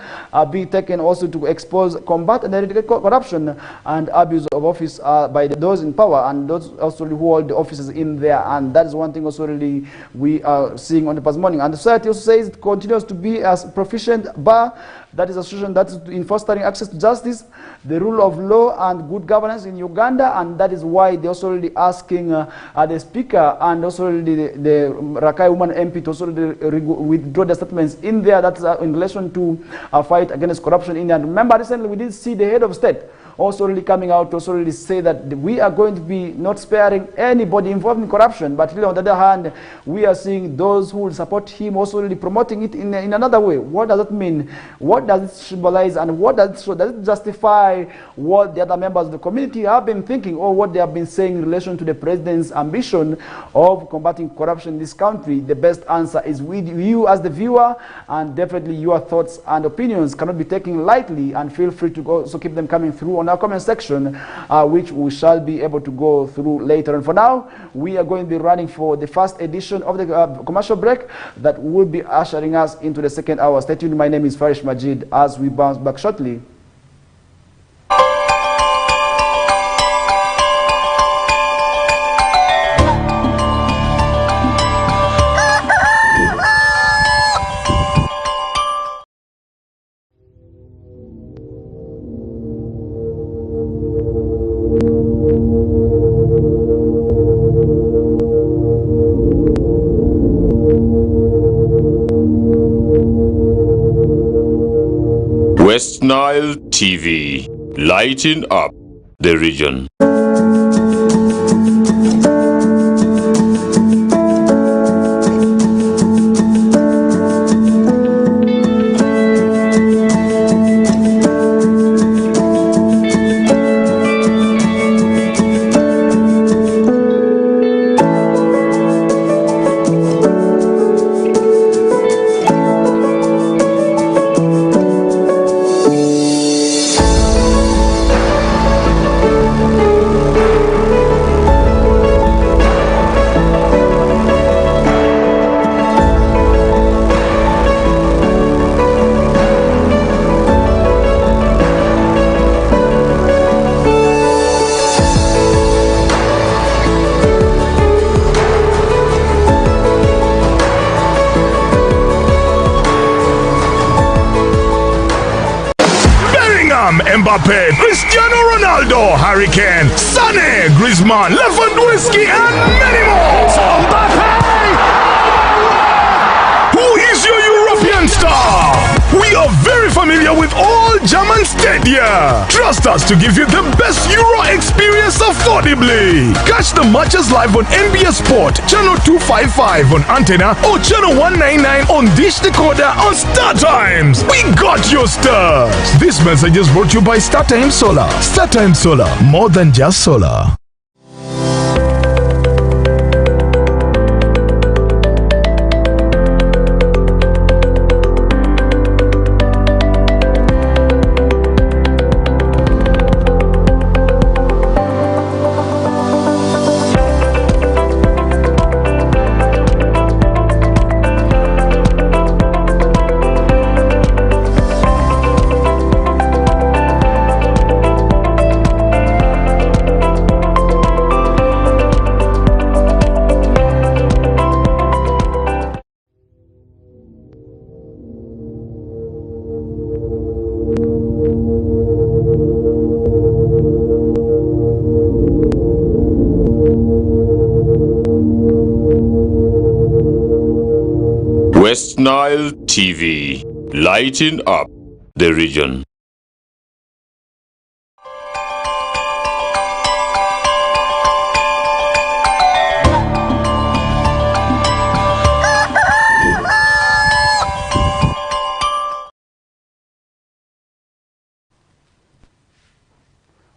be taken also to expose, combat, and eradicate corruption and abuse of office by those in power and those also who hold the offices in there. And that is one thing also really we are seeing on the past morning. And the society also says it continues to be as proficient bar, that is association that is in fostering access to justice, the rule of law, and good governance in Uganda. And that is why they also really asking the Speaker and also really the Rakai Woman MP to also really withdraw the statements in there that's in relation to fight against corruption in there. And remember, recently we did see the head of state also really coming out to also really say that we are going to be not sparing anybody involved in corruption, but really on the other hand, we are seeing those who will support him also really promoting it in another way. What does it mean? What does it symbolize? And what does it show? Does it justify what the other members of the community have been thinking, or what they have been saying in relation to the president's ambition of combating corruption in this country? The best answer is with you as the viewer, and definitely your thoughts and opinions cannot be taken lightly, and feel free to go, so keep them coming through on our comment section, which we shall be able to go through later. And for now, we are going to be running for the first edition of the commercial break that will be ushering us into the second hour. Stay tuned. My name is Farish Majid as we bounce back shortly. West Nile TV, lighting up the region. Beckham, Mbappe, Cristiano Ronaldo, Harry Kane, Sané, Griezmann, Lewandowski, and many more. Who is your European star? We are very familiar with all German stadia. Trust us to give you the best Euro experience affordably. Catch the matches live on NBA Sport, channel 255 on antenna or channel 199 on Dish Decoder on Star Times. We got your stars. This message is brought to you by StarTimes Solar. StarTimes Solar, more than just solar. West Nile TV, lighting up the region.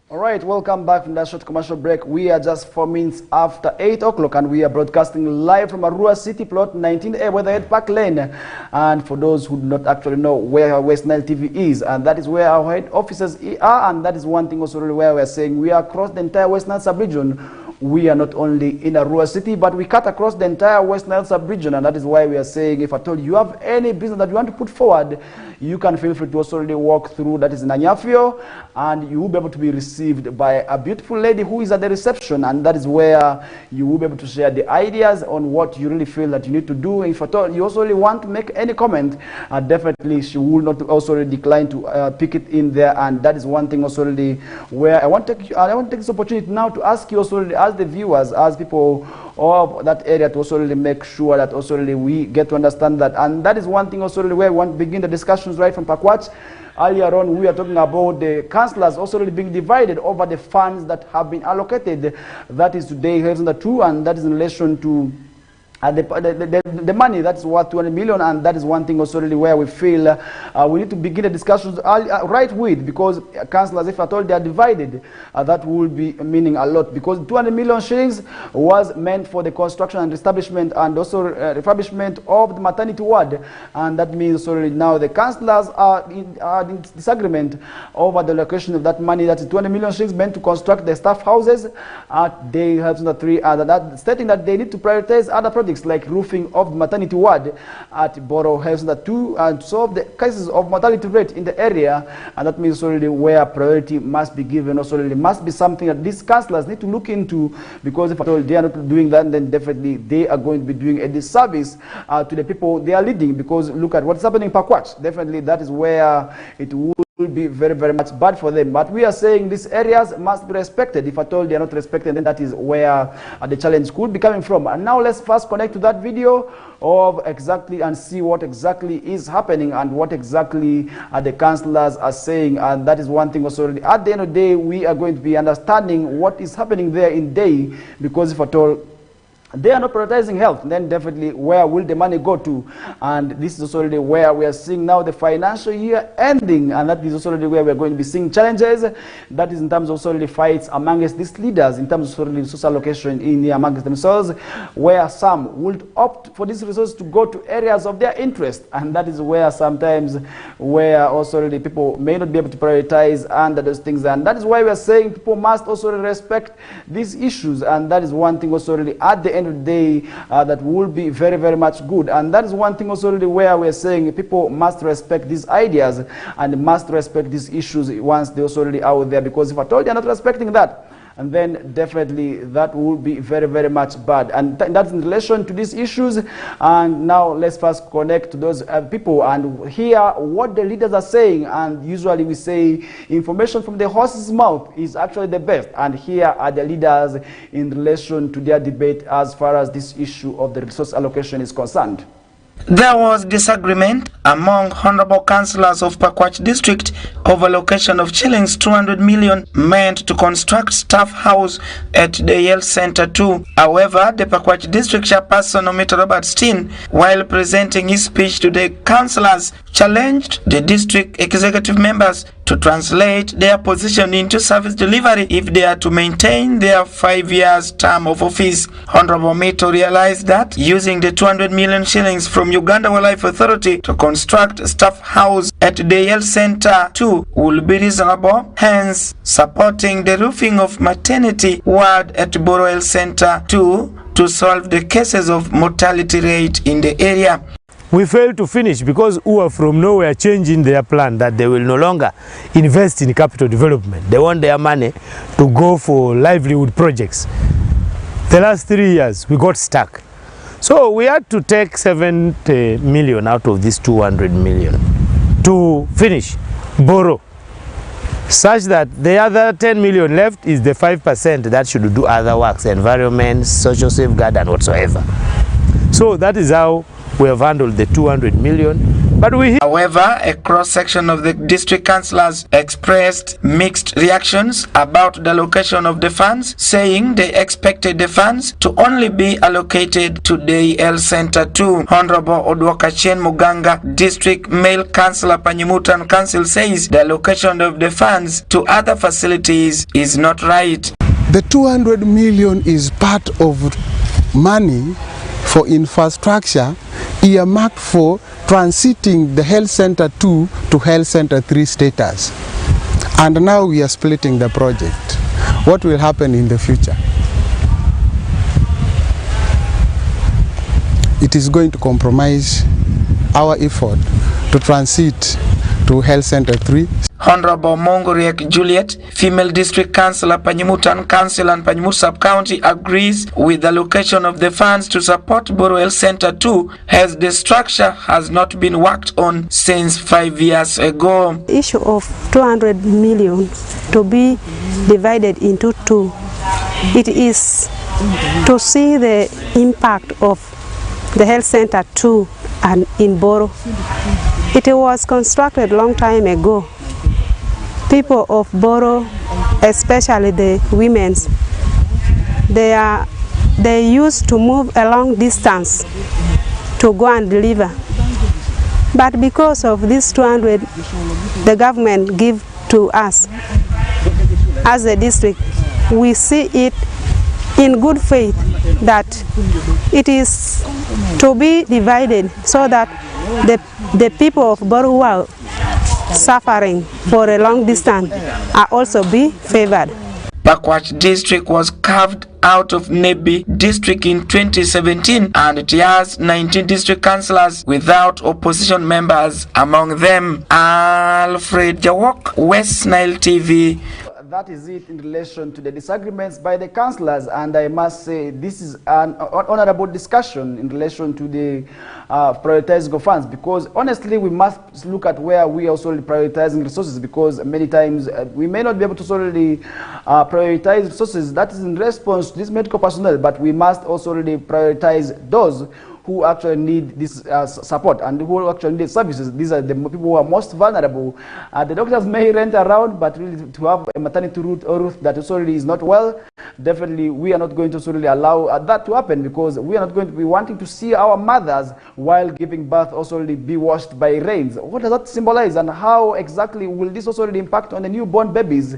Alright, welcome back from that short commercial break. We are just 4 minutes after 8 o'clock and we are broadcasting live from Arua City Plot 19A, Weatherhead Park Lane. And for those who do not actually know where West Nile TV is, and that is where our head offices are, and that is one thing also really where we are saying we are across the entire West Nile sub-region. We are not only in Arua City, but we cut across the entire West Nile sub-region, and that is why we are saying if at all you have any business that you want to put forward, you can feel free to also really walk through, that is in Anyafio, and you will be able to be received by a beautiful lady who is at the reception, and that is where you will be able to share the ideas on what you really feel that you need to do. If at all you also really want to make any comment, definitely she will not also really decline to pick it in there, and that is one thing also really where I want to take this opportunity now to ask you also really, as the viewers, as people of that area, to also really make sure that also really we get to understand that, and that is one thing also really where we want to begin the discussions right from Pakwach. Earlier on, we are talking about the councillors also really being divided over the funds that have been allocated. That is today, here's the two, and that is in relation to the money that's worth 200 million, and that is one thing also really where we feel we need to begin the discussions right with, because councillors, if at all they are divided, that will be meaning a lot, because 200 million shillings was meant for the construction and establishment and also refurbishment of the maternity ward, and that means also really now the councillors are in disagreement over the location of that money. That is 200 million shillings meant to construct the staff houses. They have the three that stating that they need to prioritize other projects like roofing of the maternity ward at Borough Health Center 2 and solve the cases of mortality rate in the area, and that means already where priority must be given. Also really must be something that these councillors need to look into, because if at all they are not doing that, then definitely they are going to be doing a disservice to the people they are leading, because look at what's happening in Pakwach. Definitely that is where it will be very, very much bad for them. But we are saying these areas must be respected. If at all they are not respected, then that is where the challenge could be coming from. And now let's first connect to that video of exactly and see what exactly is happening and what exactly the councillors are saying. And that is one thing also. At the end of the day, we are going to be understanding what is happening there in Day, because if at all they are not prioritizing health, then definitely where will the money go to? And this is also already where we are seeing now the financial year ending, and that is also already where we are going to be seeing challenges. That is in terms of also already fights amongst these leaders, in terms of already social allocation in amongst themselves, where some would opt for these resources to go to areas of their interest, and that is where sometimes where also already people may not be able to prioritize under those things. And that is why we are saying people must also respect these issues, and that is one thing also already at the end of the day that will be very, very much good. And that is one thing also really where we're saying people must respect these ideas and must respect these issues once they're also already out there, because if at all they're not respecting that, and then definitely that will be very, very much bad. And that's in relation to these issues. And now let's first connect to those people and hear what the leaders are saying. And usually we say information from the horse's mouth is actually the best. And here are the leaders in relation to their debate as far as this issue of the resource allocation is concerned. There was disagreement among honorable councillors of Pakwach district over allocation of shillings 200 million meant to construct staff house at the health center 2. However, the Pakwach district chairperson Omita Robert Steen, while presenting his speech to the councillors, challenged the district executive members to translate their position into service delivery if they are to maintain their 5 years term of office. Honorable Mito realized that using the 200 million shillings from Uganda Wildlife Authority to construct a staff house at the health center 2 will be reasonable, hence supporting the roofing of maternity ward at Boro Health Center 2 to solve the cases of mortality rate in the area. We failed to finish because who are from nowhere changing their plan that they will no longer invest in capital development. They want their money to go for livelihood projects. The last 3 years we got stuck. So we had to take 70 million out of this 200 million to finish, borrow, such that the other 10 million left is the 5% that should do other works, environment, social safeguard and whatsoever. So that is how we have handled the 200 million. But However, a cross-section of the district councillors expressed mixed reactions about the allocation of the funds, saying they expected the funds to only be allocated to the health center 2. Honorable Odwakachien Muganga, district male councillor Panyimutan Council, says the allocation of the funds to other facilities is not right. The 200 million is part of money for infrastructure earmarked for transiting the health center 2 to health center 3 status. And now we are splitting the project. What will happen in the future? It is going to compromise our effort to transit to health center 3. Honorable Mongoriek Juliet, female district councillor Panyimutan Council and Panyimut Sub-County, agrees with the allocation of the funds to support Boro Health Center 2 as the structure has not been worked on since 5 years ago. The issue of 200 million to be divided into two, it is to see the impact of the Health Center 2 and in Boro. It was constructed a long time ago. People of Boro, especially the women, they used to move a long distance to go and deliver. But because of this 200, the government give to us as a district, we see it in good faith that it is to be divided so that the people of Boro who are suffering for a long distance are also be favored. Pakwach district was carved out of Nebi district in 2017 and it has 19 district councillors without opposition members among them. Alfred Jawok, West Nile TV. That is it in relation to the disagreements by the councillors, and I must say this is an honorable discussion in relation to the prioritizing of funds, because honestly we must look at where we are also prioritizing resources, because many times we may not be able to solely prioritize resources that is in response to this medical personnel, but we must also really prioritize those who actually need this support and who actually need services. These are the people who are most vulnerable. The doctors may rent around, but really to have a maternity route that already is not well, definitely we are not going to really allow that to happen, because we are not going to be wanting to see our mothers while giving birth also really be washed by rains. What does that symbolize, and how exactly will this also really impact on the newborn babies?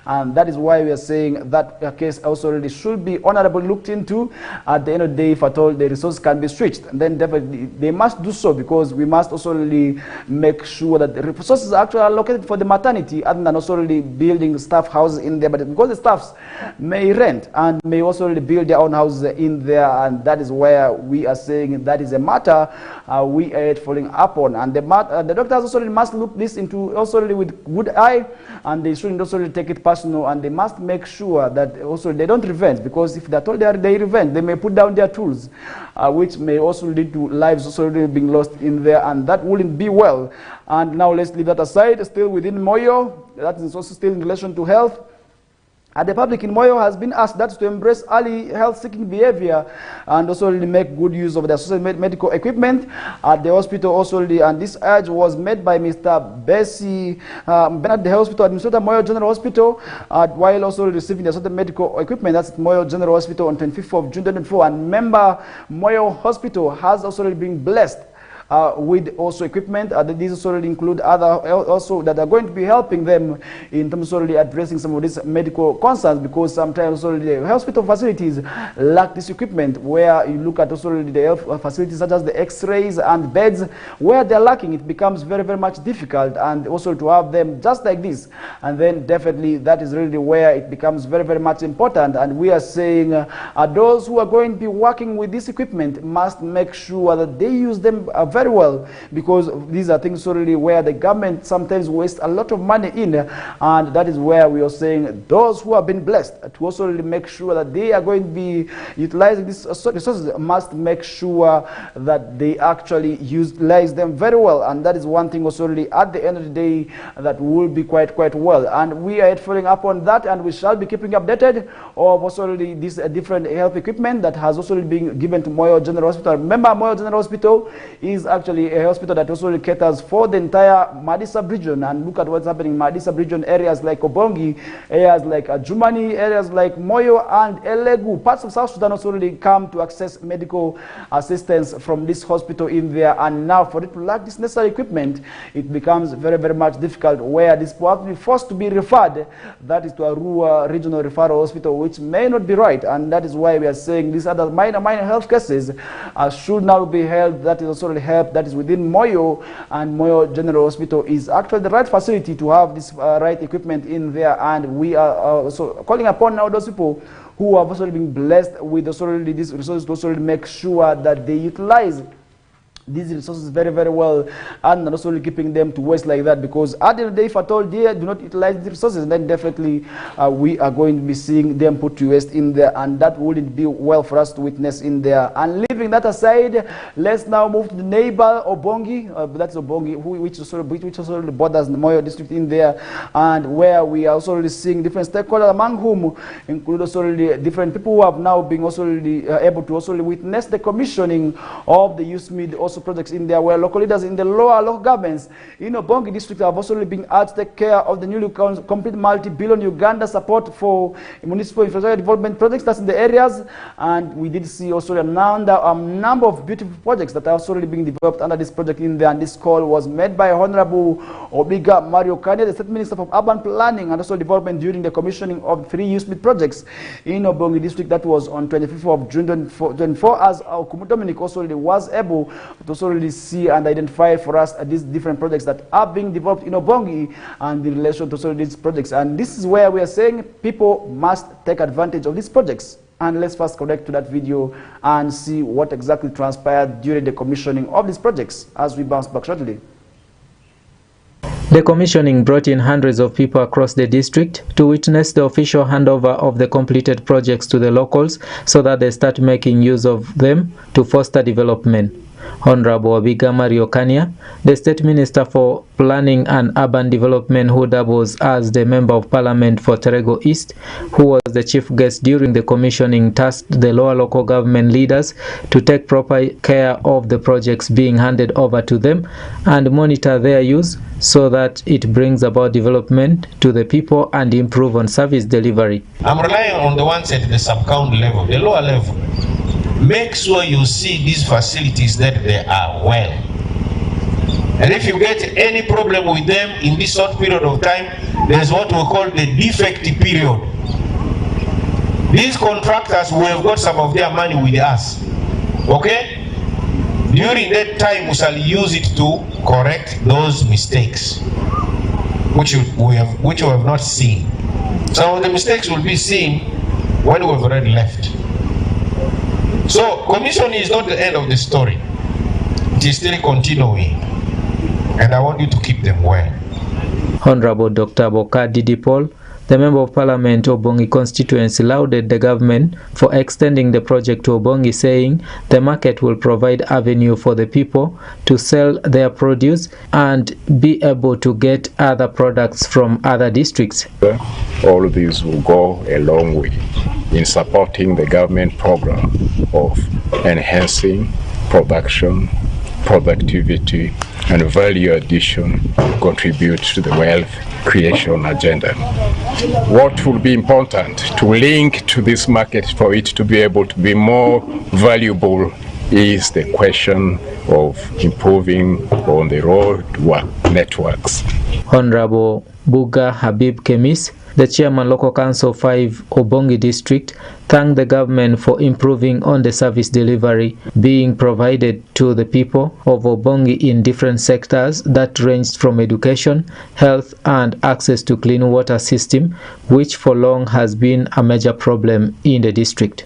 And that is why we are saying that case also really should be honorably looked into. At the end of the day, if at all the resources can be switched, and then definitely they must do so, because we must also really make sure that the resources are actually allocated for the maternity, other than also really building staff houses in there. But because the staffs may may rent and may also build their own houses in there, and that is where we are saying that is a matter we are following up on. And the doctors also must look this into also with good eye, and they shouldn't also take it personal, and they must make sure that also they don't revenge, because if they're told they revenge, they may put down their tools, which may also lead to lives also being lost in there, and that wouldn't be well. And now let's leave that aside. Still within Moyo, that is also still in relation to health. The public in Moyo has been asked that to embrace early health-seeking behavior and also really make good use of the associated medical equipment at the hospital also. And this urge was made by Mr. Bessie Bernard, the hospital administrator, Moyo General Hospital, while also receiving the associated medical equipment. That's Moyo General Hospital on 25th of June 2024. And member Moyo Hospital has also been blessed with also equipment. These also include other also that are going to be helping them in terms of addressing some of these medical concerns, because sometimes also the hospital facilities lack this equipment. Where you look at also the health facilities such as the x-rays and beds, where they're lacking, it becomes very, very much difficult, and also to have them just like this. And then definitely that is really where it becomes very, very much important. And we are saying those who are going to be working with this equipment must make sure that they use them very well, because these are things really where the government sometimes wastes a lot of money in, and that is where we are saying those who have been blessed to also really make sure that they are going to be utilizing these resources must make sure that they actually utilize them very well. And that is one thing also really at the end of the day that will be quite well. And we are following up on that, and we shall be keeping updated of also really this different health equipment that has also been given to Moyo General Hospital. Remember, Moyo General Hospital is actually a hospital that also caters for the entire Madi sub-region. And look at what's happening in Madi sub-region, areas like Obongi, areas like Jumani, areas like Moyo and Elegu. Parts of South Sudan also really come to access medical assistance from this hospital in there. And now for it to lack this necessary equipment, it becomes very, very much difficult, where this will have to be forced to be referred, that is to a rural regional referral hospital, which may not be right. And that is why we are saying these other minor health cases should now be held. That is also help that is within Moyo, and Moyo General Hospital is actually the right facility to have this right equipment in there. And we are also calling upon now those people who have also been blessed with also these resources to also make sure that they utilize these resources very, very well, and not also keeping them to waste like that, because at the end of the day, if at all they do not utilize the resources, then definitely we are going to be seeing them put to waste in there, and that wouldn't be well for us to witness in there. And leaving that aside, let's now move to the neighbor Obongi. That's Obongi, which also borders the Moyo district in there, and where we are also seeing different stakeholders, among whom include also different people who have now been also able to also witness the commissioning of the USMID also projects in there, where local leaders in the local governments in Obongi district have also been asked to take care of the newly complete multi-billion Uganda support for municipal infrastructure development projects that's in the areas. And we did see also a number of beautiful projects that are also being developed under this project in there. And this call was made by Honorable Obiga Mario Kanye, the State Minister for Urban Planning and also Development, during the commissioning of 3 USMID projects in Obongi district. That was on 25th of June 2024, as Kumu Dominic also was able to also really see and identify for us these different projects that are being developed in Obongi and in relation to also these projects. And this is where we are saying people must take advantage of these projects. And let's first connect to that video and see what exactly transpired during the commissioning of these projects as we bounce back shortly. The commissioning brought in hundreds of people across the district to witness the official handover of the completed projects to the locals so that they start making use of them to foster development. Honorable Obiga Mario Kanya, the State Minister for Planning and Urban Development, who doubles as the Member of Parliament for Terego East, who was the chief guest during the commissioning, tasked the lower local government leaders to take proper care of the projects being handed over to them and monitor their use so that it brings about development to the people and improve on service delivery. I'm relying on the ones at the sub-county level, the lower level. Make sure you see these facilities that they are well. And if you get any problem with them in this short period of time, there's what we call the defect period. These contractors who have got some of their money with us, okay? During that time, we shall use it to correct those mistakes, which we have not seen. Some of the mistakes will be seen when we've already left. So commission is not the end of the story. It is still continuing, and I want you to keep them well. Honorable Dr. Boka Didipol, the Member of Parliament Obongi constituency, lauded the government for extending the project to Obongi, saying the market will provide avenue for the people to sell their produce and be able to get other products from other districts. All of these will go a long way in supporting the government program of enhancing production, productivity, and value addition to contribute to the wealth creation agenda. What will be important to link to this market for it to be able to be more valuable is the question of improving on the road networks. Honorable Buga Habib Kemis, the Chairman Local Council 5 Obongi District, thanked the government for improving on the service delivery being provided to the people of Obongi in different sectors that ranged from education, health, and access to clean water system, which for long has been a major problem in the district.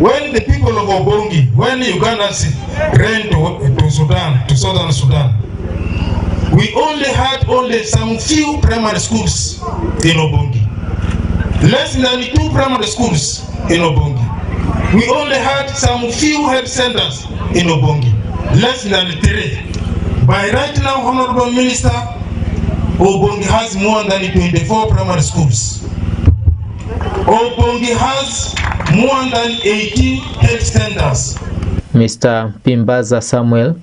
When the people of Obongi, when Ugandans ran to Sudan, to southern Sudan, we only had some few primary schools in Obongi. Less than 2 primary schools in Obongi. We only had some few health centers in Obongi. Less than 3. By right now, Honorable Minister, Obongi has more than 24 primary schools. Obongi has more than 18 health centers. Mr. Pimbaza Samuel,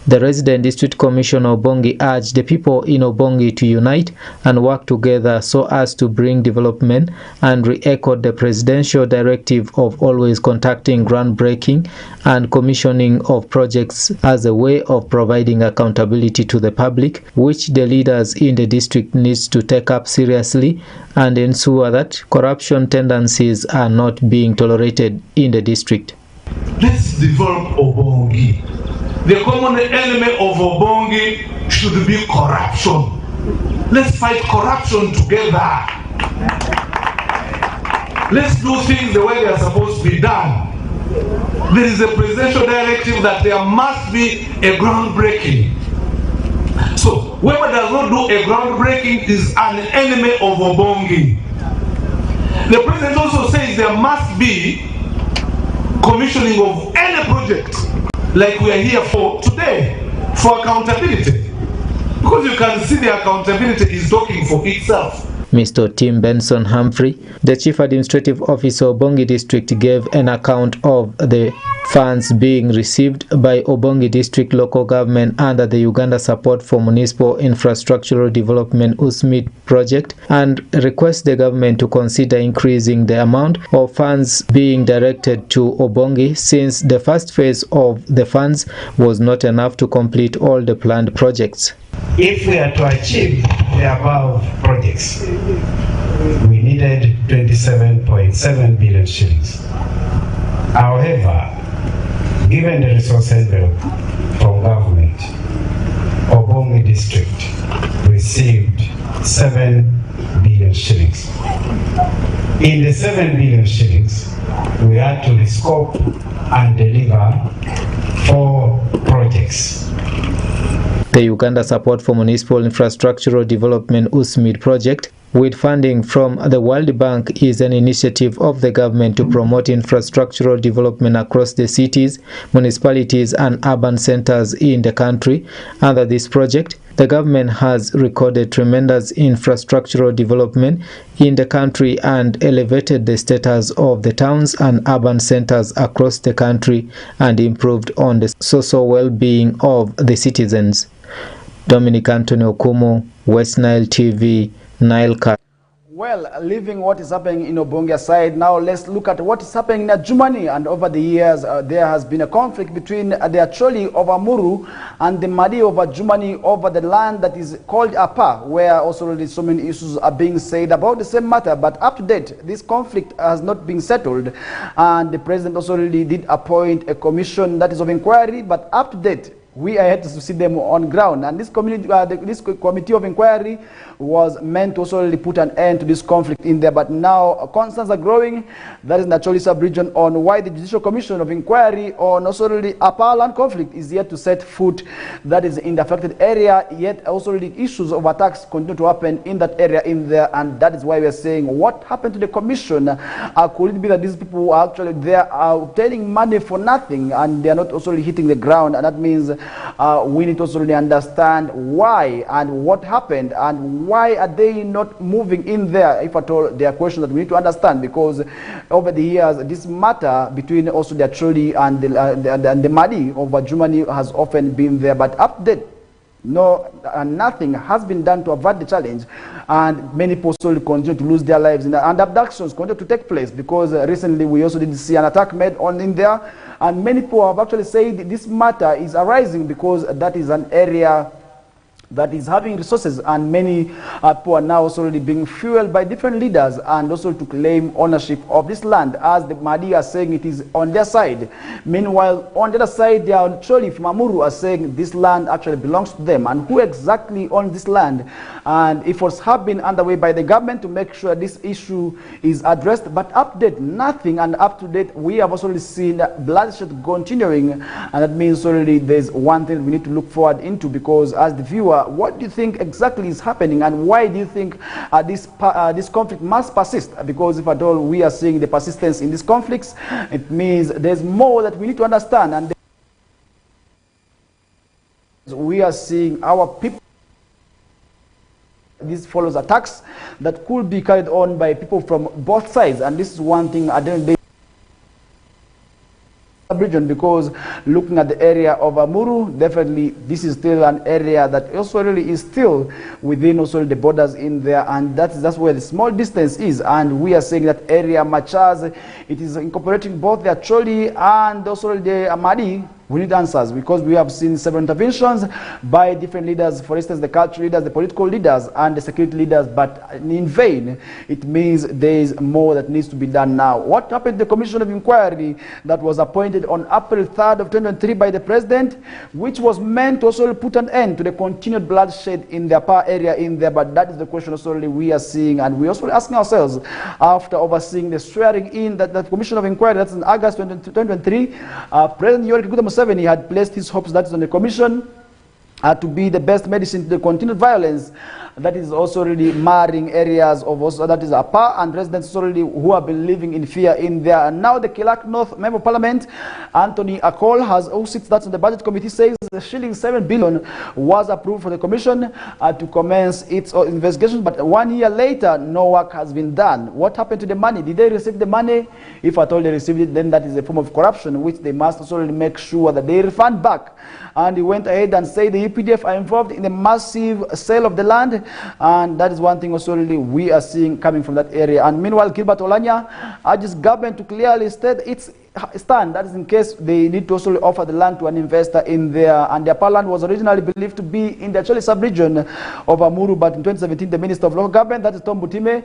the resident district commissioner of Obongi, urged the people in Obongi to unite and work together so as to bring development, and re-echoed the presidential directive of always contacting groundbreaking and commissioning of projects as a way of providing accountability to the public, which the leaders in the district needs to take up seriously and ensure that corruption tendencies are not being tolerated in the district. Let's develop Obongi. The common enemy of Obongi should be corruption. Let's fight corruption together. Let's do things the way they are supposed to be done. There is a presidential directive that there must be a groundbreaking. So whoever does not do a groundbreaking is an enemy of Obongi. The president also says there must be commissioning of any project, like we are here for today, for accountability. Because you can see the accountability is talking for itself. Mr. Tim Benson Humphrey, the Chief Administrative Officer of Obongi District, gave an account of the funds being received by Obongi District local government under the Uganda Support for Municipal Infrastructural Development USMID project, and requests the government to consider increasing the amount of funds being directed to Obongi, since the first phase of the funds was not enough to complete all the planned projects. If we are to achieve the above projects, we needed 27.7 billion shillings. However, given the resource envelope from government, Obongi District received 7 billion shillings. In the 7 billion shillings, we had to rescope and deliver 4 projects. The Uganda Support for Municipal Infrastructural Development USMID project, with funding from the World Bank, is an initiative of the government to promote infrastructural development across the cities, municipalities, and urban centers in the country. Under this project, the government has recorded tremendous infrastructural development in the country and elevated the status of the towns and urban centers across the country, and improved on the social well-being of the citizens. Dominic Anthony Okumu, West Nile TV, Nile Cat. Well, leaving what is happening in Obongi aside, now let's look at what is happening in Adjumani. And over the years, there has been a conflict between the Acholi of Amuru and the Madi of Adjumani over the land that is called Apa, where also really so many issues are being said about the same matter. But up to date, this conflict has not been settled. And the president also really did appoint a commission that is of inquiry, but up to date, we are yet to see them on ground. And this this committee of inquiry was meant to also really put an end to this conflict in there. But now concerns are growing. That is naturally sub-region on why the Judicial Commission of Inquiry on also really Upper Land conflict is yet to set foot. That is in the affected area. Yet also really issues of attacks continue to happen in that area in there. And that is why we are saying, what happened to the commission? Could it be that these people are actually there obtaining money for nothing and they are not also really hitting the ground? And that means we need to also really understand why and what happened and why are they not moving in there, if at all. There are questions that we need to understand, because over the years this matter between also the Acholi and the Madi over Germany has often been there, but update nothing has been done to avert the challenge, and many people still continue to lose their lives and abductions continue to take place, because recently we also did see an attack made in there, and many people have actually said this matter is arising because that is an area that is having resources, and many people are now also already being fueled by different leaders and also to claim ownership of this land, as the Mahdi are saying it is on their side. Meanwhile, on the other side, they are actually from Amuru are saying this land actually belongs to them, and who exactly owns this land. And efforts have been underway by the government to make sure this issue is addressed, but update nothing. And up to date, we have also seen bloodshed continuing, and that means already there's one thing we need to look forward into, because as the viewer, what do you think exactly is happening, and why do you think this conflict must persist? Because if at all we are seeing the persistence in these conflicts, it means there's more that we need to understand, and we are seeing our people. This follows attacks that could be carried on by people from both sides, and this is one thing at the end of the day, region, because looking at the area of Amuru, definitely this is still an area that also really is still within also the borders in there, and that's where the small distance is. And we are saying that area Machaz, it is incorporating both the Acholi and also the Amadi. We need answers, because we have seen several interventions by different leaders, for instance, the cultural leaders, the political leaders, and the security leaders, but in vain. It means there is more that needs to be done now. What happened to the Commission of Inquiry that was appointed on April 3rd of 2023 by the President, which was meant to also put an end to the continued bloodshed in the Upper area in there? But that is the question also we are seeing, and we are also asking ourselves, after overseeing the swearing in that Commission of Inquiry, that's in August 2023, President Yoweri Kaguta Museveni had placed his hopes that is on the commission to be the best medicine to the continued violence that is also really marring areas of also that is Upper, and residents already who have been living in fear in there. And now the Kilak North Member of Parliament, Anthony Akol, who sits that's on the budget committee, says the shilling 7 billion was approved for the commission to commence its investigation, but 1 year later no work has been done. What happened to the money? Did they receive the money? If at all they received it, then that is a form of corruption, which they must also really make sure that they refund back. And he went ahead and said the EPDF are involved in the massive sale of the land, and that is one thing also really we are seeing coming from that area. And meanwhile, Gilbert Olanya urges government to clearly state its stand, that is in case they need to also offer the land to an investor in there. And the Upper land was originally believed to be in the Acholi sub-region of Amuru, but in 2017 the Minister of Local Government, that is Tom Butime,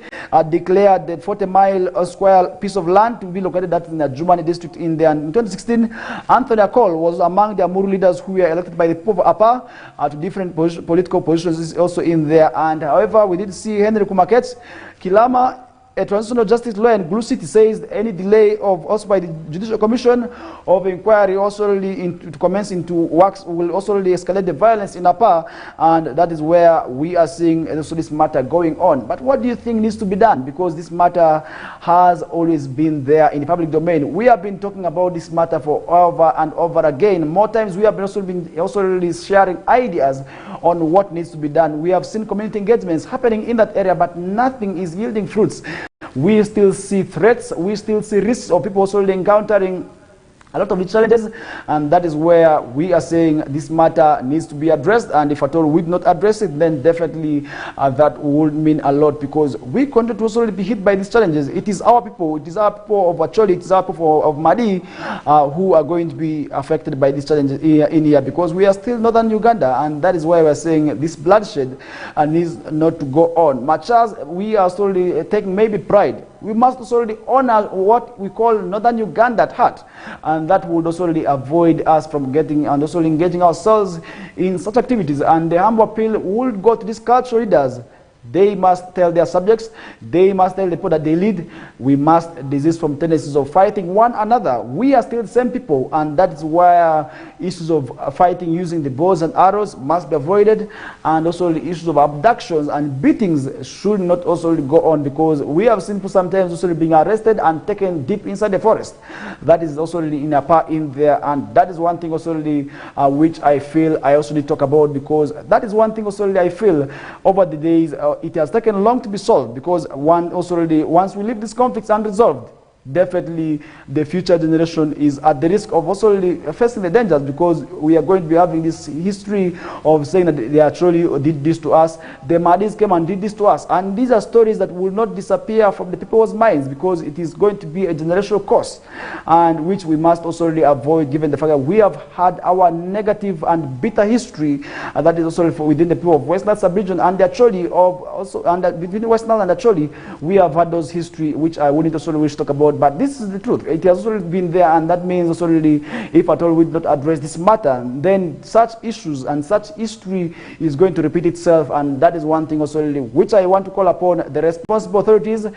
declared the 40-mile square piece of land to be located that in the Jumani district in there. And in 2016, Anthony Akol was among the Amuru leaders who were elected by the people of Upper to different political positions also in there. And however, we did see Henry Kumaket Kilama, a transitional justice lawyer in Blue City, says any delay of also by the Judicial Commission of Inquiry also really to commence into works will also really escalate the violence in Upper, and that is where we are seeing also this matter going on. But what do you think needs to be done? Because this matter has always been there in the public domain. We have been talking about this matter for over and over again. More times we have been also really sharing ideas on what needs to be done. We have seen community engagements happening in that area, but nothing is yielding fruits. We still see threats, we still see risks of people also encountering a lot of the challenges, and that is where we are saying this matter needs to be addressed. And if at all we do not address it, then definitely that would mean a lot, because we continue to also be hit by these challenges. It is our people, it is our people of Acholi, it is our people of Madi who are going to be affected by these challenges in here, because we are still northern Uganda, and that is why we are saying this bloodshed needs not to go on. Machaz, we are slowly taking maybe pride we must also really honor what we call Northern Uganda at heart, and that would also really avoid us from getting and also engaging ourselves in such activities. And the humble appeal would go to these cultural leaders. They must tell their subjects, they must tell the people that they lead, we must desist from tendencies of fighting one another. We are still the same people, and that is why issues of fighting using the bows and arrows must be avoided, and also the issues of abductions and beatings should not also go on, because we have seen people sometimes also being arrested and taken deep inside the forest. That is also really in a part in there, and that is one thing also really, which I feel I also need to talk about, because that is one thing also really I feel over the days it has taken long to be solved, because once we leave these conflicts unresolved, definitely the future generation is at the risk of also really facing the dangers, because we are going to be having this history of saying that they actually did this to us, the Mahdis came and did this to us, and these are stories that will not disappear from the people's minds, because it is going to be a generational cost, and which we must also really avoid, given the fact that we have had our negative and bitter history, and that is also within the people of West Nile sub-region, and actually between West Nile and actually we have had those history which I wouldn't also wish to talk about. But this is the truth. It has also been there, and that means also really, if at all we do not address this matter, then such issues and such history is going to repeat itself, and that is one thing also really which I want to call upon the responsible authorities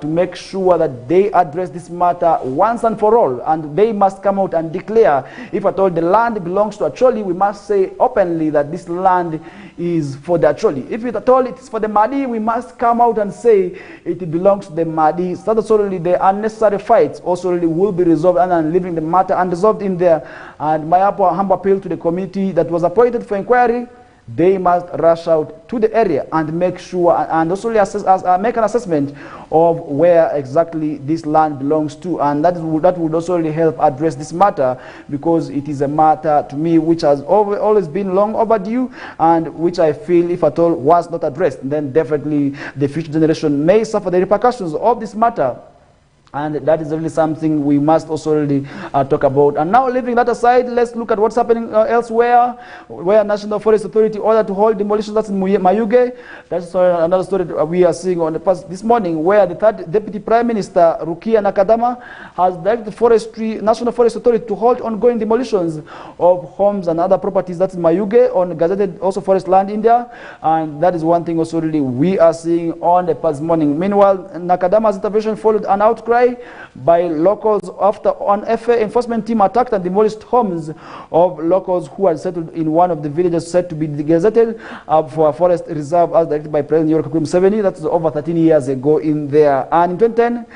to make sure that they address this matter once and for all, and they must come out and declare, if at all the land belongs to Acholi, we must say openly that this land is for the Acholi. If it at all it is for the Mahdi, we must come out and say it belongs to the Mahdi, so that solely the unnecessary fights also really will be resolved, and leaving the matter unresolved in there. And my humble appeal to the committee that was appointed for inquiry, they must rush out to the area and make sure and also make an assessment of where exactly this land belongs to, and that would also really help address this matter, because it is a matter to me which has always been long overdue, and which I feel if at all was not addressed, then definitely the future generation may suffer the repercussions of this matter. And that is really something we must also really talk about. And now, leaving that aside, let's look at what's happening elsewhere, where National Forest Authority ordered to hold demolitions. That's in Mayuge. That's another story we are seeing on the past this morning, where the third Deputy Prime Minister, Rukia Nakadama, has directed National Forest Authority to hold ongoing demolitions of homes and other properties. That's in Mayuge, on gazetted also forest land in there. And that is one thing also really we are seeing on the past morning. Meanwhile, Nakadama's intervention followed an outcry by locals after an FA enforcement team attacked and demolished homes of locals who had settled in one of the villages said to be gazetted for a forest reserve, as directed by President Yoweri Kaguta Museveni. That's over 13 years ago in there. And in 2010,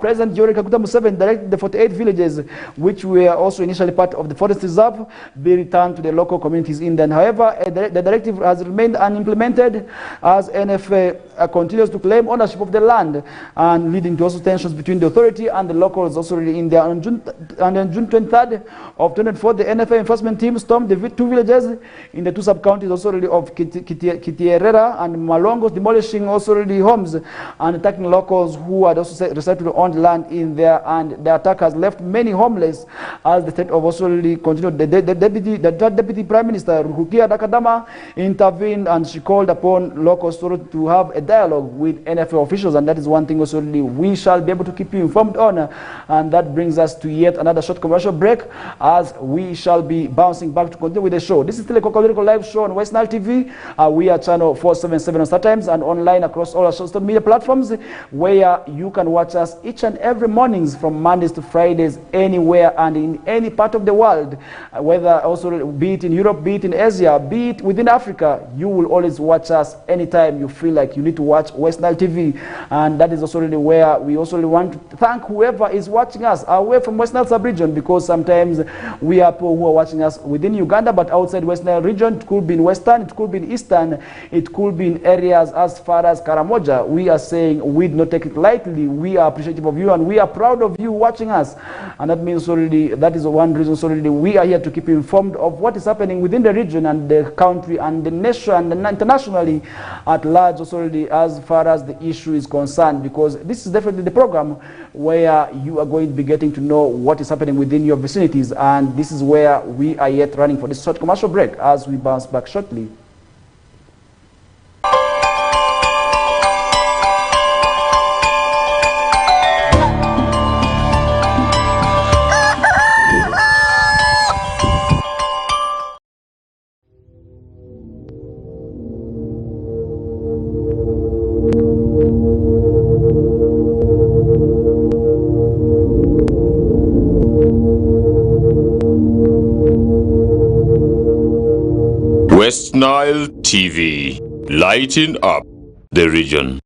President Yoweri Kaguta Museveni directed the 48 villages, which were also initially part of the forest reserve, be returned to the local communities in there. However, the directive has remained unimplemented, as NFA continues to claim ownership of the land, and leading to also tensions between the authority and the locals also really in there. On June 23rd of 2024, the NFA enforcement team stormed the two villages in the two sub-counties also really of Kitierera and Malongo, demolishing also really homes and attacking locals who had also resettled on land in there. And the attack has left many homeless, as the state of also really continued. The Deputy Prime Minister, Rukia Nakadama, intervened, and she called upon locals to have a dialogue with NFA officials, and that is one thing also really we shall be able to keep you informed on. And that brings us to yet another short commercial break, as we shall be bouncing back to continue with the show. This is still a KOKOLIRIKO live show on West Nile TV. We are channel 477 on StarTimes, and online across all our social media platforms, where you can watch us each and every mornings from Mondays to Fridays, anywhere and in any part of the world, whether also be it in Europe, be it in Asia, be it within Africa. You will always watch us anytime you feel like you need to watch West Nile TV. And that is also really where we also really want to thank whoever is watching us away from West Nile sub-region, because sometimes we are people who are watching us within Uganda but outside West Nile region. It could be in Western, it could be in Eastern, it could be in areas as far as Karamoja. We are saying we do not take it lightly. We are appreciative of you, and we are proud of you watching us. And that means already, that is one reason already we are here to keep you informed of what is happening within the region and the country and the nation and internationally at large also already, as far as the issue is concerned, because this is definitely the program where you are going to be getting to know what is happening within your vicinities. And this is where we are yet running for this short commercial break, as we bounce back shortly. West Nile TV, lighting up the region.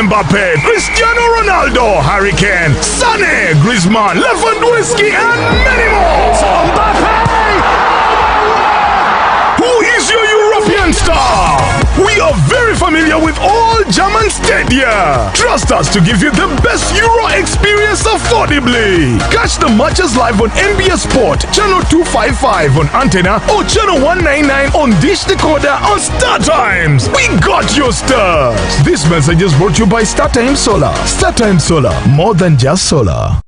Mbappe, Cristiano Ronaldo, Harry Kane, Sané, Griezmann, Lewandowski, and many more. Mbappe! Who is your European star? We are very familiar with all German stadia. Trust us to give you the best Euro experience affordably. Catch the matches live on NBA Sport, channel 255 on antenna or channel 199 on Dish Decoder on Star Times. We got your stars. This message is brought to you by Star Times Solar. Star Times Solar, more than just solar.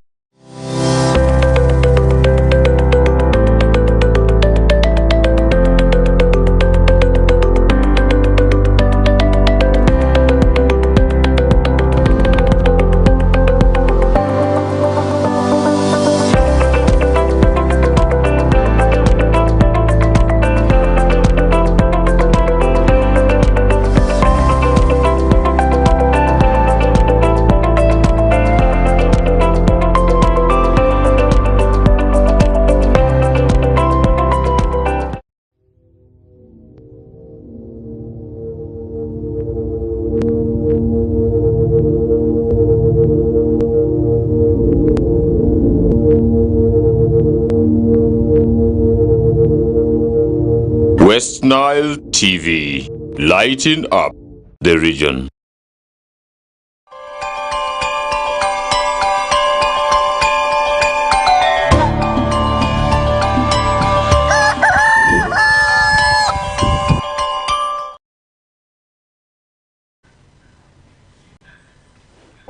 West Nile TV, lighting up the region.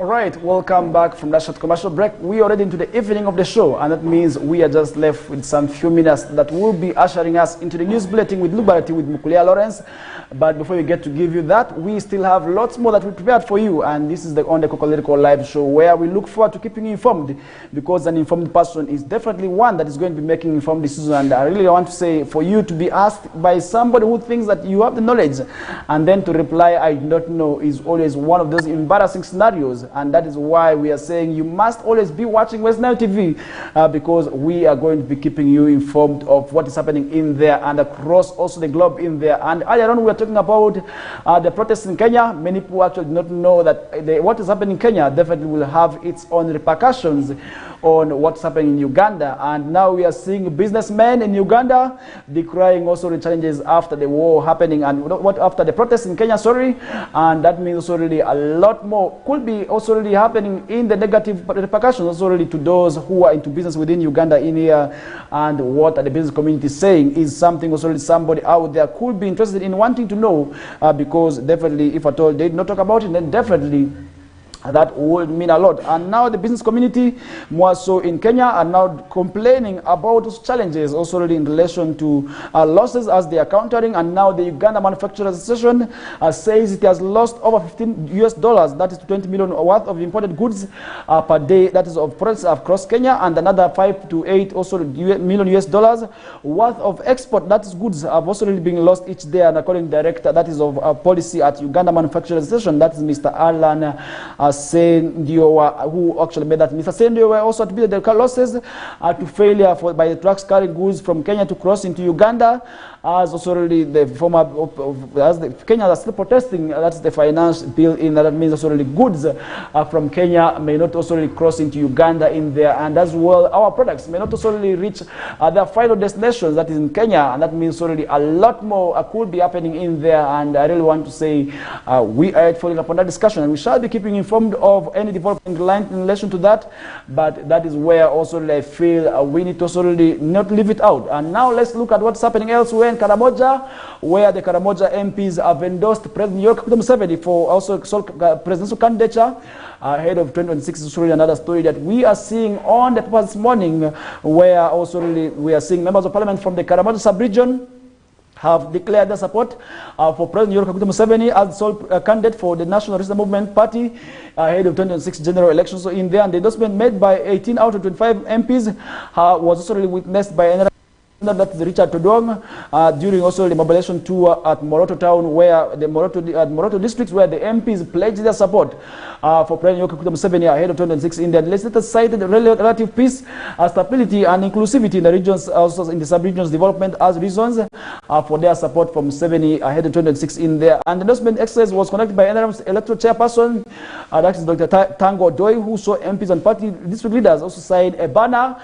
All right, welcome back from that short commercial break. We are already into the evening of the show, and that means we are just left with some few minutes that will be ushering us into the news bulletin with Liberty with Mukulia Lawrence. But before we get to give you that, we still have lots more that we prepared for you, and this is on the KOKOLIRIKO live show, where we look forward to keeping you informed, because an informed person is definitely one that is going to be making informed decisions. And I really want to say, for you to be asked by somebody who thinks that you have the knowledge, and then to reply, I do not know, is always one of those embarrassing scenarios. And that is why we are saying you must always be watching West Nile TV, because we are going to be keeping you informed of what is happening in there and across also the globe in there. And earlier on we were talking about the protests in Kenya. Many people actually do not know that what is happening in Kenya definitely will have its own repercussions on what's happening in Uganda. And now we are seeing businessmen in Uganda decrying also the challenges after the war happening, and what after the protests in Kenya, and that means also really a lot more could be also really happening in the negative repercussions also really to those who are into business within Uganda in here. And what the business community is saying is something also really somebody out there could be interested in wanting to know, because definitely if at all they did not talk about it, then definitely that would mean a lot. And now the business community, more so in Kenya, are now complaining about those challenges also really in relation to losses as they are countering. And now the Uganda Manufacturers Association says it has lost over $15, that is 20 million worth of imported goods per day, that is of products across Kenya, and another 5 to 8 also million US dollars worth of export, that is goods, have also really been lost each day. And according to the director, that is of policy at Uganda Manufacturers Association, that is Mr. Alan Sendiowa, who actually made that. Mr. Sendiowa also attributed the losses to failure by the trucks carrying goods from Kenya to cross into Uganda, as also really the former as the Kenyans are still protesting. That's the finance bill in that means also really goods from Kenya may not also really cross into Uganda in there, and as well our products may not also really reach their final destinations, that is in Kenya, and that means already a lot more could be happening in there. And I really want to say we are following up on that discussion, and we shall be keeping informed of any development line in relation to that. But that is where also I feel we need to also really not leave it out. And now let's look at what's happening elsewhere in Karamoja, where the Karamoja MPs have endorsed President Yoweri Museveni for also presidential candidature ahead of 2026. Is really another story that we are seeing on the paper this morning, where also really we are seeing members of parliament from the Karamoja sub-region have declared their support for President Yoweri Museveni as sole candidate for the National Resistance Movement Party ahead of 2026 general elections. So in there, and the endorsement made by 18 out of 25 MPs was also really witnessed by another, that is Richard Todong, during also the mobilization tour at Moroto town, where the Moroto districts, where the MPs pledged their support for President Yoweri Museveni ahead of 2026. In the legislature cited relative peace, stability and inclusivity in the regions, also in the sub-regions development as reasons for their support from Museveni ahead of 2026 in there. And the endorsement exercise was conducted by NRM's electoral chairperson, that is Dr. Tango Doi, who saw MPs and party district leaders also sign a banner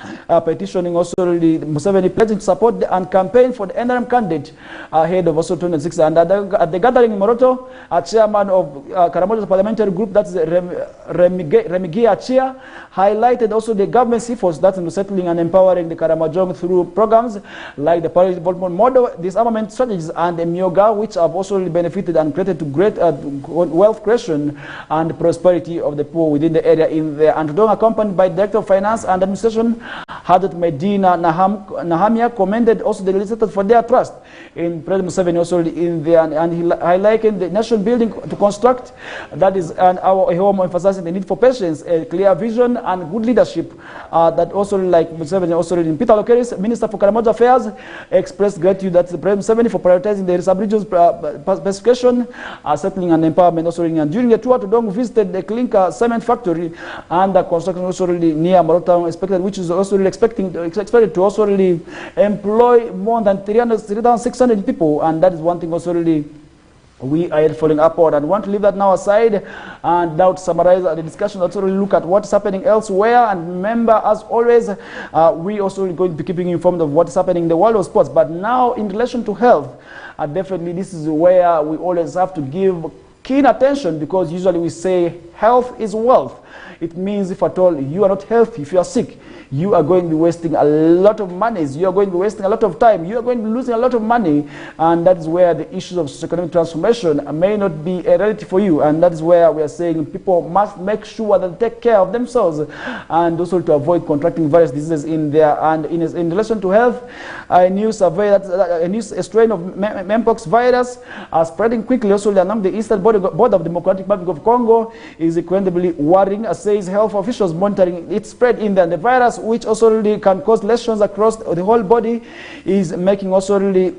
petitioning also the Museveni pledging support and campaign for the NRM candidate ahead of also 2026. And at the gathering in Moroto, chairman of Karamoja's parliamentary group, that's Remigi Achia, highlighted also the government's efforts that in settling and empowering the Karamojong through programs like the Police Development Model, disarmament strategies, and the Myoga, which have also benefited and created to great wealth creation and prosperity of the poor within the area in there. And Todong, accompanied by Director of Finance and Administration, Hadat Medina Nahamia, commended also the legislators for their trust in President Museveni also in there, and he highlighted the nation building to construct, that is our home, emphasizing the need for patience, a clear vision and good leadership. That also like Museveni also in Peter Lokeris, Minister for Karamoja Affairs, expressed gratitude that the President Museveni for prioritizing the sub-region's pacification, settling and empowerment also. And during the tour, Todong visited the clinker cement factory and the construction also really near Moroto, expected, which is also really expected to also really employ more than 3,600 people, and that is one thing also really we are following upward. And want to leave that now aside and now to summarize the discussion, also really look at what's happening elsewhere. And remember, as always, we also going to be keeping you informed of what's happening in the world of sports. But now in relation to health, definitely this is where we always have to give keen attention, because usually we say health is wealth. It means if at all you are not healthy, if you are sick, you are going to be wasting a lot of money, you are going to be wasting a lot of time, you are going to be losing a lot of money, and that is where the issues of socioeconomic transformation may not be a reality for you. And that is where we are saying people must make sure that they take care of themselves and also to avoid contracting various diseases in there. And in relation to health, a new survey that a new strain of Mpox virus are spreading quickly also among the eastern border of the Democratic Republic of Congo is incredibly worrying, says health officials monitoring its spread in there. The virus, which also really can cause lesions across the whole body, is making also really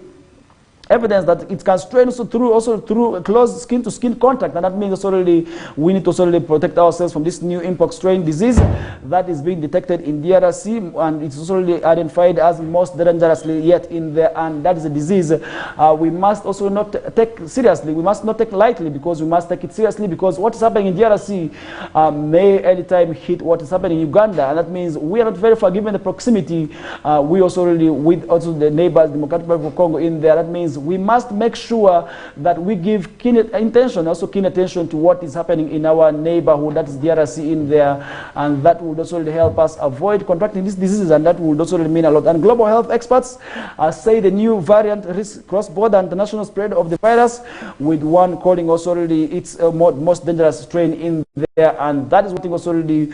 evidence that it can strain also through close skin-to-skin contact, and that means also really we need to also really protect ourselves from this new Mpox strain disease that is being detected in DRC, and it's also really identified as most dangerously yet in there, and that is a disease we must also not take seriously. We must not take lightly, because we must take it seriously, because what is happening in DRC may anytime hit what is happening in Uganda, and that means we are not very far given the proximity. We also really with also the neighbors, Democratic Republic of Congo in there. That means we must make sure that we give keen attention to what is happening in our neighborhood, that is DRC in there, and that would also help us avoid contracting these diseases, and that would also mean a lot. And global health experts say the new variant risks cross-border international spread of the virus, with one calling also already its most dangerous strain in there, and that is one thing also already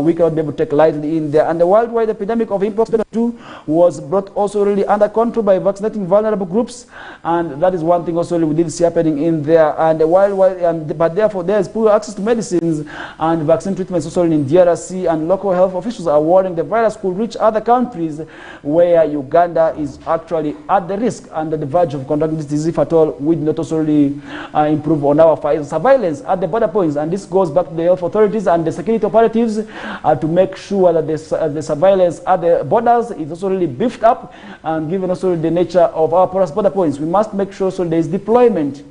we cannot be able to take lightly in there. And the worldwide epidemic of Mpox 2 was brought also really under control by vaccinating vulnerable groups, and that is one thing also we did see happening in there. And but therefore there is poor access to medicines and vaccine treatments also in DRC, and local health officials are warning the virus could reach other countries where Uganda is actually at the risk and at the verge of contracting this disease if at all we not also really improve on our surveillance at the border points. And this goes back to health authorities and the security operatives to make sure that the surveillance at the borders is also really beefed up, and given also the nature of our porous border points, we must make sure so there is deployment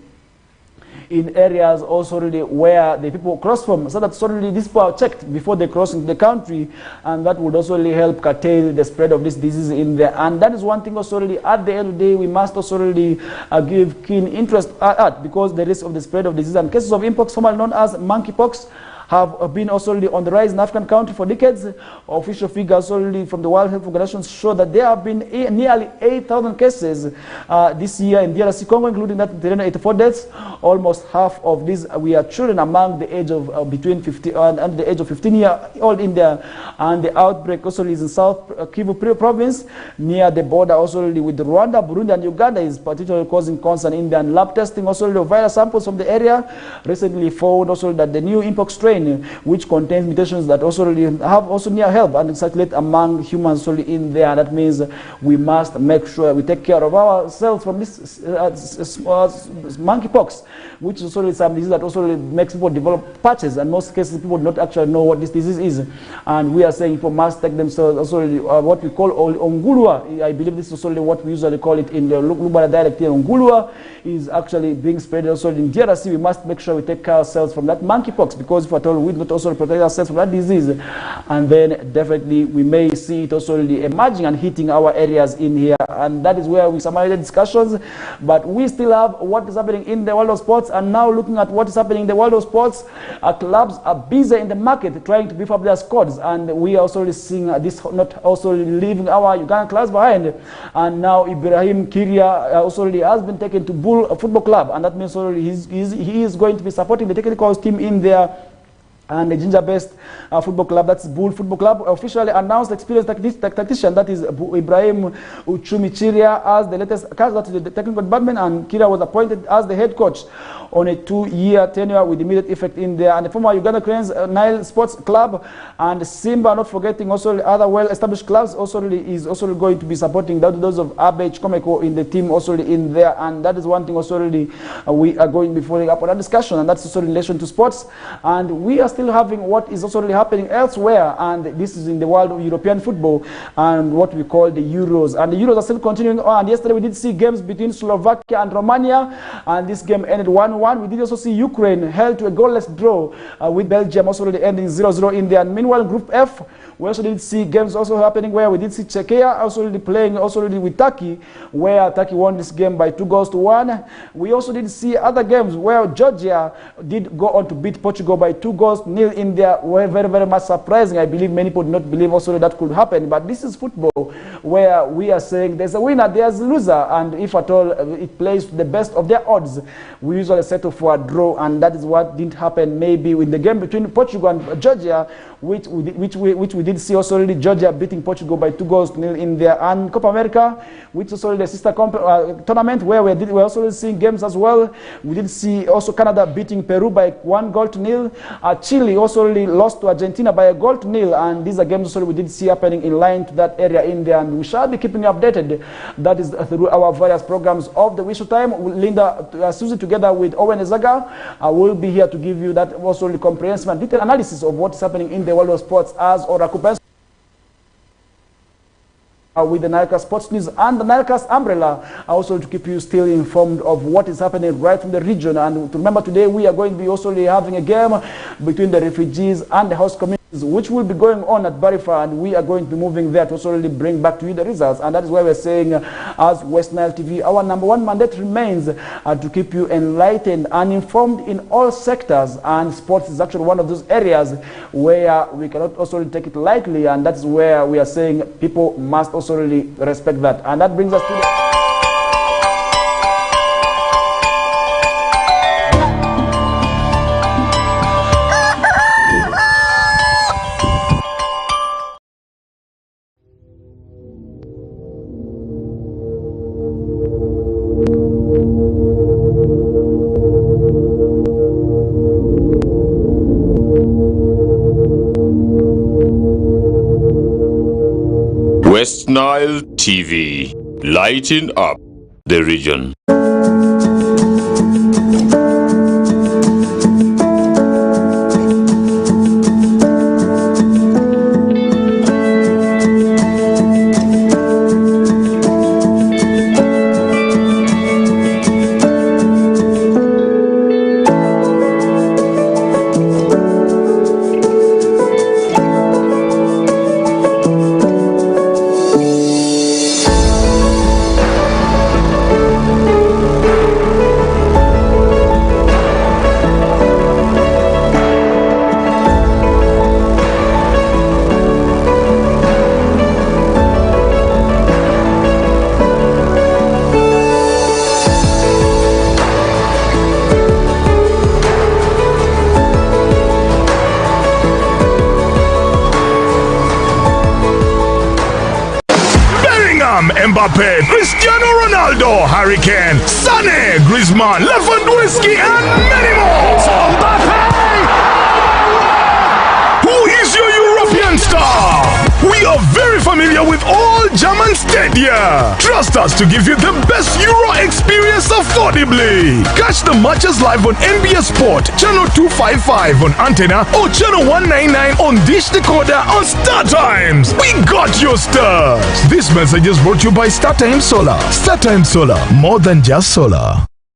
in areas also really where the people cross from, so that suddenly these people are checked before they cross into the country, and that would also really help curtail the spread of this disease in there. And that is one thing also really at the end of the day we must also really give keen interest at, because the risk of the spread of disease and cases of mpox, formerly known as monkeypox, have been also really on the rise in African country for decades. Official figures already from the World Health Organization show that there have been nearly 8,000 cases this year in DRC Congo, including that 384 deaths. Almost half of these we are children among the age of between 50 and the age of 15 years old in there. And the outbreak also is in South Kivu province, near the border also with Rwanda, Burundi, and Uganda, is particularly causing concern in there. And lab testing also of viral samples from the area recently found also that the new mpox strain, which contains mutations that also have also near help and circulate among humans in there. That means we must make sure we take care of ourselves from this monkeypox, which is also some disease that also makes people develop patches, and most cases people do not actually know what this disease is. And we are saying people must take themselves also what we call ongulua. I believe this is also what we usually call it in the Lubara dialect here. Ongulua is actually being spread also in DRC. We must make sure we take care of ourselves from that monkeypox, because if at all we do not also protect ourselves from that disease, and then definitely we may see it also emerging and hitting our areas in here. And that is where we summarize the discussions. But we still have what is happening in the world of sports, and now looking at what is happening in the world of sports, clubs are busy in the market trying to beef up their squads, and we are also seeing this not also leaving our Ugandan clubs behind. And now Ibrahim Kiria also has been taken to Bull Football Club, and that means he is going to be supporting the technical team in there. And the ginger-based football club, that's Bull Football Club, officially announced experienced tactician, that is Ibrahim Uchumichiria, as the latest candidate to the technical department, and Kira was appointed as the head coach on a 2-year tenure with immediate effect in there. And the former Uganda Cranes Nile Sports Club and Simba, not forgetting also other well-established clubs, also is also going to be supporting those of Abe Chikomeko in the team also in there. And that is one thing also we are going to be following up on that discussion, and that's also in relation to sports. And we are still having what is also happening elsewhere, and this is in the world of European football and what we call the Euros. And the Euros are still continuing on. Yesterday we did see games between Slovakia and Romania, and this game ended 1-1. We did also see Ukraine held to a goalless draw with Belgium also ending 0-0 in there. And meanwhile, Group F, we also did see games also happening where we did see Czechia also playing also with Turkey, where Turkey won this game by 2-1. We also did see other games where Georgia did go on to beat Portugal by 2-0 in there. Were very, very much surprising. I believe many people did not believe also that could happen. But this is football, where we are saying there's a winner, there's a loser, and if at all it plays the best of their odds, we usually settle for a draw, and that is what didn't happen maybe in the game between Portugal and Georgia, which we did see also Georgia beating Portugal by 2-0 in there. And Copa America, which is also the sister tournament, where we're also seeing games as well. We did see also Canada beating Peru by 1-0. Chile also lost to Argentina by 1-0, and these are games also we did see happening in line to that area in there, and we shall be keeping you updated. That is through our various programs of the Whistle Time. Linda Susie together with Owen Ezaga will be here to give you that also comprehensive and detailed analysis of what's happening in the world of sports as Oracle with the Nilecast Sports News and the Nilecast umbrella, also to keep you still informed of what is happening right from the region. And to remember, today we are going to be also having a game between the refugees and the host communities, which will be going on at Barifa, and we are going to be moving there to also bring back to you the results. And that is why we're saying, as West Nile TV, our #1 mandate remains to keep you enlightened and informed in all sectors, and sports is actually one of those areas where we cannot also take it lightly, and that's where we are saying people must also really respect that. And that brings us to the West Nile TV, lighting up the region. Mbappe, Cristiano Ronaldo, Harry Kane, Sané, Griezmann, Lewandowski, and many more. Who is your European star? We are very familiar with all German stadia. Trust us to give you the best Euro experience affordably. Catch the matches live on NBS Sport, channel 255 on antenna or channel 199 on Dish Decoder on Star Times. We got your stars. This message is brought to you by Star Times Solar. Star Times Solar, more than just solar.